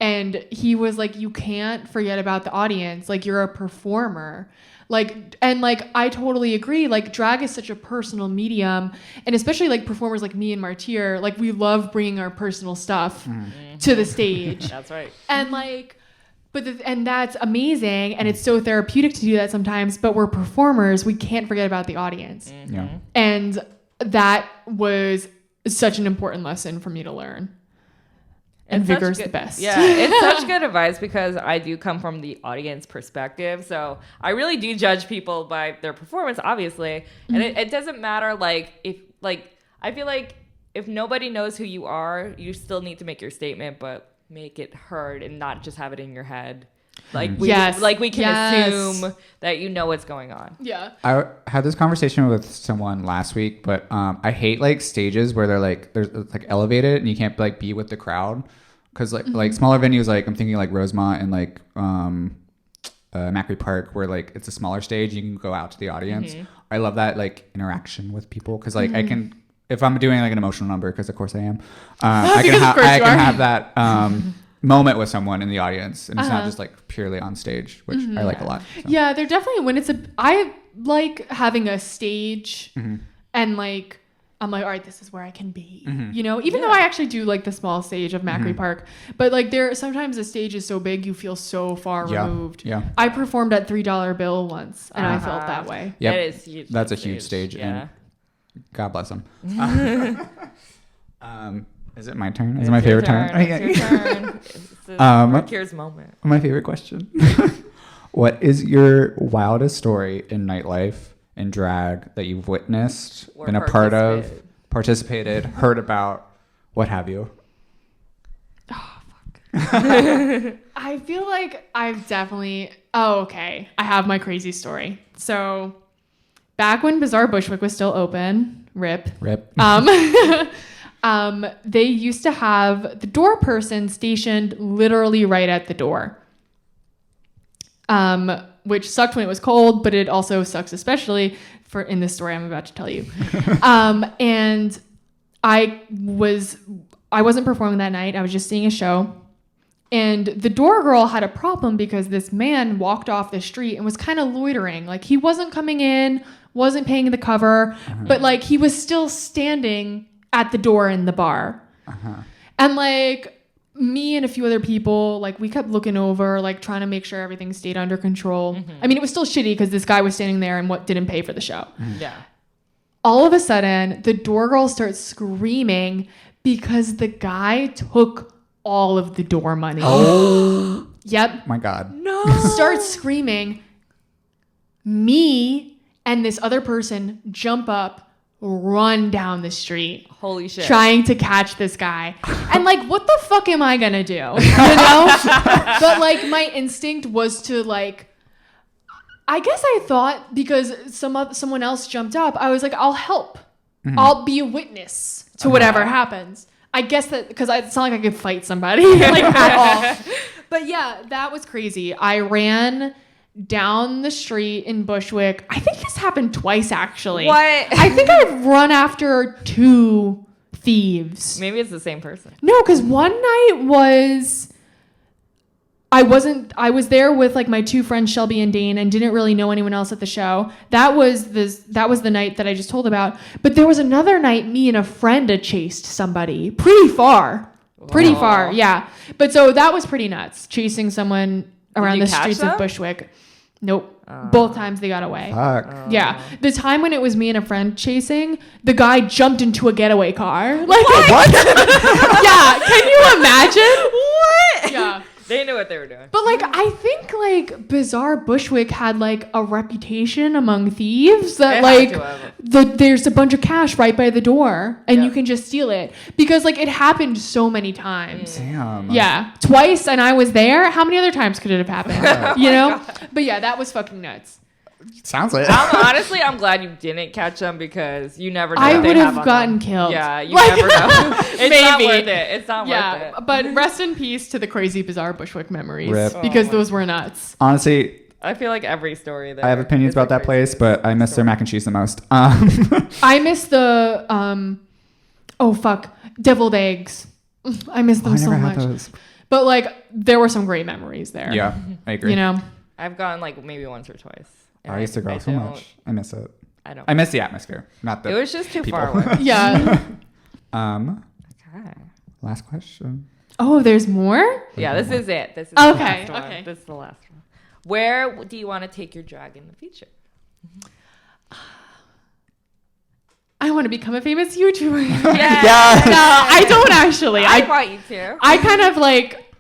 And he was like, you can't forget about the audience. Like, you're a performer. Like, and like, I totally agree. Like, drag is such a personal medium. And especially like performers like me and Martyr, like, we love bringing our personal stuff to the stage. That's right. And like, and that's amazing. And it's so therapeutic to do that sometimes. But we're performers. We can't forget about the audience. Yeah. And that was such an important lesson for me to learn. And It's such Vigor's good- the best. Yeah, it's such good advice because I do come from the audience perspective. So I really do judge people by their performance, obviously. And it doesn't matter, like, I feel like if nobody knows who you are, you still need to make your statement, but make it heard and not just have it in your head. Like, we can assume that you know what's going on. Yeah. I had this conversation with someone last week, but I hate like stages where they're like elevated and you can't like be with the crowd because like smaller venues, like I'm thinking like Rosemont and like Macri Park where like it's a smaller stage, you can go out to the audience. I love that like interaction with people because like I can, if I'm doing like an emotional number, because of course I am, I Because of course can you are. have that moment with someone in the audience and it's not just like purely on stage, which I like a lot. So. Yeah, they're definitely I like having a stage and like I'm like, all right, this is where I can be, Mm-hmm. you know, even though I actually do like the small stage of Macri Park, but like sometimes the stage is so big, you feel so far removed. Yeah. I performed at $3 Bill once and I felt that way. Yep. That is huge. That's a huge stage. Yeah. And God bless him. Is it my turn? Is it my favorite turn? It's your turn. It's a Martyr's moment. My favorite question. What is your wildest story in nightlife and drag that you've witnessed, Or been a part of, participated, heard about, what have you? I feel like I've definitely. Oh, okay. I have my crazy story. So, back when Bazaar Bushwick was still open, rip. They used to have the door person stationed literally right at the door. Which sucked when it was cold, but it also sucks especially for in this story I'm about to tell you. And I wasn't performing that night. I was just seeing a show. And the door girl had a problem because this man walked off the street and was kind of loitering. Like he wasn't coming in, wasn't paying the cover, but like he was still standing at the door in the bar. And like me and a few other people, like we kept looking over, like trying to make sure everything stayed under control. I mean, it was still shitty because this guy was standing there and didn't pay for the show. Yeah. All of a sudden, the door girl starts screaming because the guy took all of the door money. Oh. Yep. My God. No. Starts screaming. Me and this other person jump up, run down the street. Holy shit. Trying to catch this guy. And like, what the fuck am I gonna do? You know? But like, my instinct was to like, I guess I thought because someone else jumped up, I was like, I'll help. I'll be a witness to whatever happens. I guess that because it's not like I could fight somebody like at all. But yeah, that was crazy. I ran down the street in Bushwick. I think this happened twice actually. What? I think I've run after 2 thieves. Maybe it's the same person. No, because one night I was there with like my 2 friends Shelby and Dane and didn't really know anyone else at the show. That was the night that I just told about. But there was another night me and a friend had chased somebody pretty far. Pretty far, yeah. But so that was pretty nuts. Chasing someone around you the catch streets them? of Bushwick. Nope. Both times they got away. Fuck. Yeah. The time when it was me and a friend chasing, the guy jumped into a getaway car. Like What? yeah, can you imagine? What? Yeah. They knew what they were doing. But like I think like Bazaar Bushwick had like a reputation among thieves that They had to have. there's a bunch of cash right by the door and Yep. you can just steal it because like it happened so many times. Damn. Yeah, twice and I was there. How many other times could it have happened? You know? But yeah, that was fucking nuts. Sounds like I'm glad you didn't catch them because you never know I what they would have have on gotten them. killed. Yeah, you Like- never know. It's not Maybe. worth it. It's not worth Yeah, it. but rest in peace to the crazy Bazaar Bushwick memories Rip. because Oh my those were nuts. honestly, I feel like every story there. I have opinions is the about that place, craziest but I miss their story. mac and cheese the most. I miss the oh fuck, deviled eggs. I miss them I so never much. had those. But like there were some great memories there. Yeah, I agree. You know. I've gone like maybe once or twice. And I used to go so don't- much. I miss it. I don't. I miss the atmosphere, not the. It was just too people. far away. Yeah. Okay. Last question. Oh, there's more? Yeah, this is it. This is Okay, the last one. okay. This is the last one. Where do you want to take your drag in the future? I want to become a famous YouTuber. Yes. No, I don't actually. I want you to. I kind of like,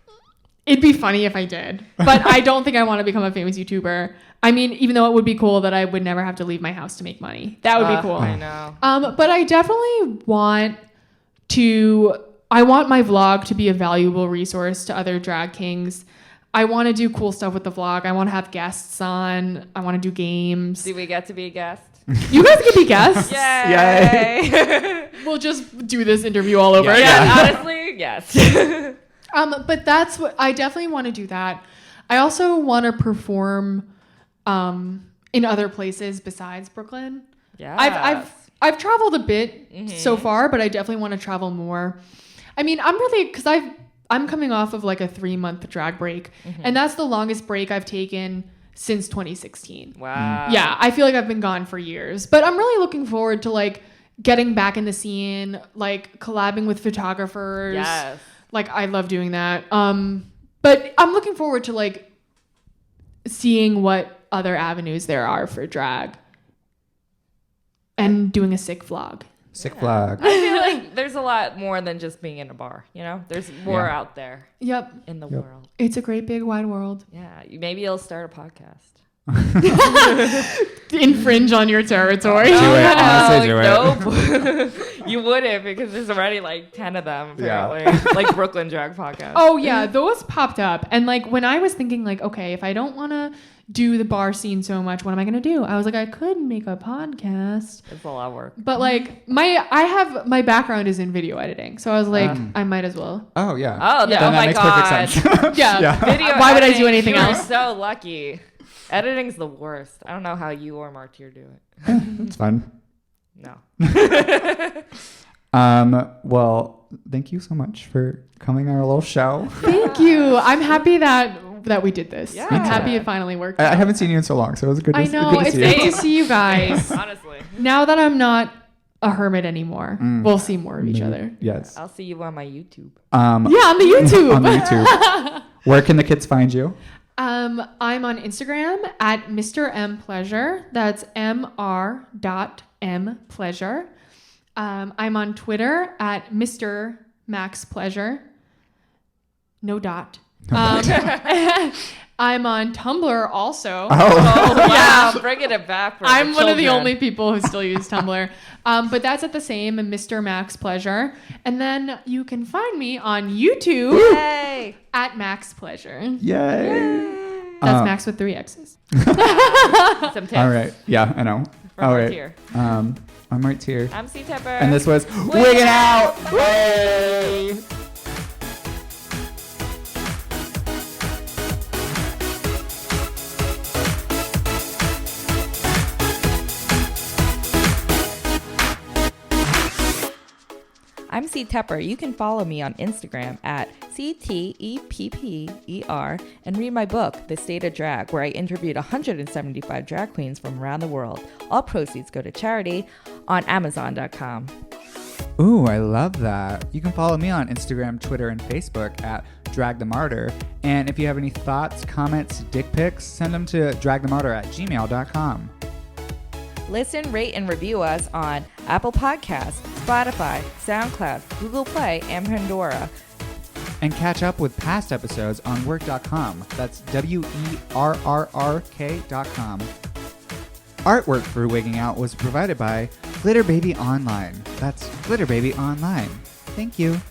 it'd be funny if I did, but I don't think I want to become a famous YouTuber. I mean, even though it would be cool that I would never have to leave my house to make money. That would be cool. I know. But I definitely I want my vlog to be a valuable resource to other drag kings. I want to do cool stuff with the vlog. I want to have guests on. I want to do games. Do we get to be a guest? You guys can be guests. Yay! We'll just do this interview all over Yeah. again. Yeah, honestly, yes. But that's what I definitely want to do that. I also want to perform in other places besides Brooklyn. Yeah. I've traveled a bit so far, but I definitely want to travel more. I mean, I'm really because I'm coming off of like a 3-month drag break, and that's the longest break I've taken since 2016. Wow. Yeah, I feel like I've been gone for years, but I'm really looking forward to like getting back in the scene, like collabing with photographers. Yes. Like I love doing that. But I'm looking forward to like seeing what other avenues there are for drag and doing a sick vlog. Sick flag. I feel like there's a lot more than just being in a bar, you know? There's more out there Yep. in the world. It's a great big wide world. Yeah. Maybe you'll start a podcast. Infringe on your territory. Do it. Honestly, do it. Nope. You wouldn't, because there's already like 10 of them, apparently. Like Brooklyn Drag Podcast. Oh yeah, those popped up. And like when I was thinking like, okay, if I don't want to do the bar scene so much, what am I going to do? I was like, I could make a podcast. It's a lot of work. But like my background is in video editing. So I was like, I might as well. Oh, yeah. Oh, Yeah. oh Then that my makes God. perfect sense. Yeah. Video Why would I do editing, anything you else? are so lucky. Editing's the worst. I don't know how you or Martyr do it. It's fun. No. Well, thank you so much for coming on our little show. Thank you. I'm happy that we did this. Yeah. I'm happy it finally worked. I haven't seen you in so long, so it was good to I know. good to It's see great you. to see you guys. Honestly. Now that I'm not a hermit anymore, we'll see more of each other. Yes. I'll see you on my YouTube. Yeah, on the YouTube. On the YouTube. Where can the kids find you? I'm on Instagram at Mr. M Pleasure. That's Mr.M Pleasure. I'm on Twitter at Mr. Maxxx Pleasure. No dot. I'm on Tumblr also. Oh, yeah. Bringing it back for I'm the one of the children. only people who still use Tumblr. But that's at the same, Mr. Maxxx Pleasure. And then you can find me on YouTube Yay. at Maxxx Pleasure. Yay. That's Max with 3 X's. Some tips. All right. Yeah, I know. From All Martyr. right. I'm right here. I'm C Tepper. And this was Wigging Out. Way. I'm C Tepper. You can follow me on Instagram at CTEPPER and read my book, The State of Drag, where I interviewed 175 drag queens from around the world. All proceeds go to charity on Amazon.com. Ooh, I love that. You can follow me on Instagram, Twitter, and Facebook at Drag the Martyr. And if you have any thoughts, comments, dick pics, send them to dragthemartyr@gmail.com. Listen, rate, and review us on Apple Podcasts, Spotify, SoundCloud, Google Play, and Pandora. And catch up with past episodes on WERRRK.com. That's WERRRK.com. Artwork for Wigging Out was provided by Glitter Baby Online. That's Glitter Baby Online. Thank you.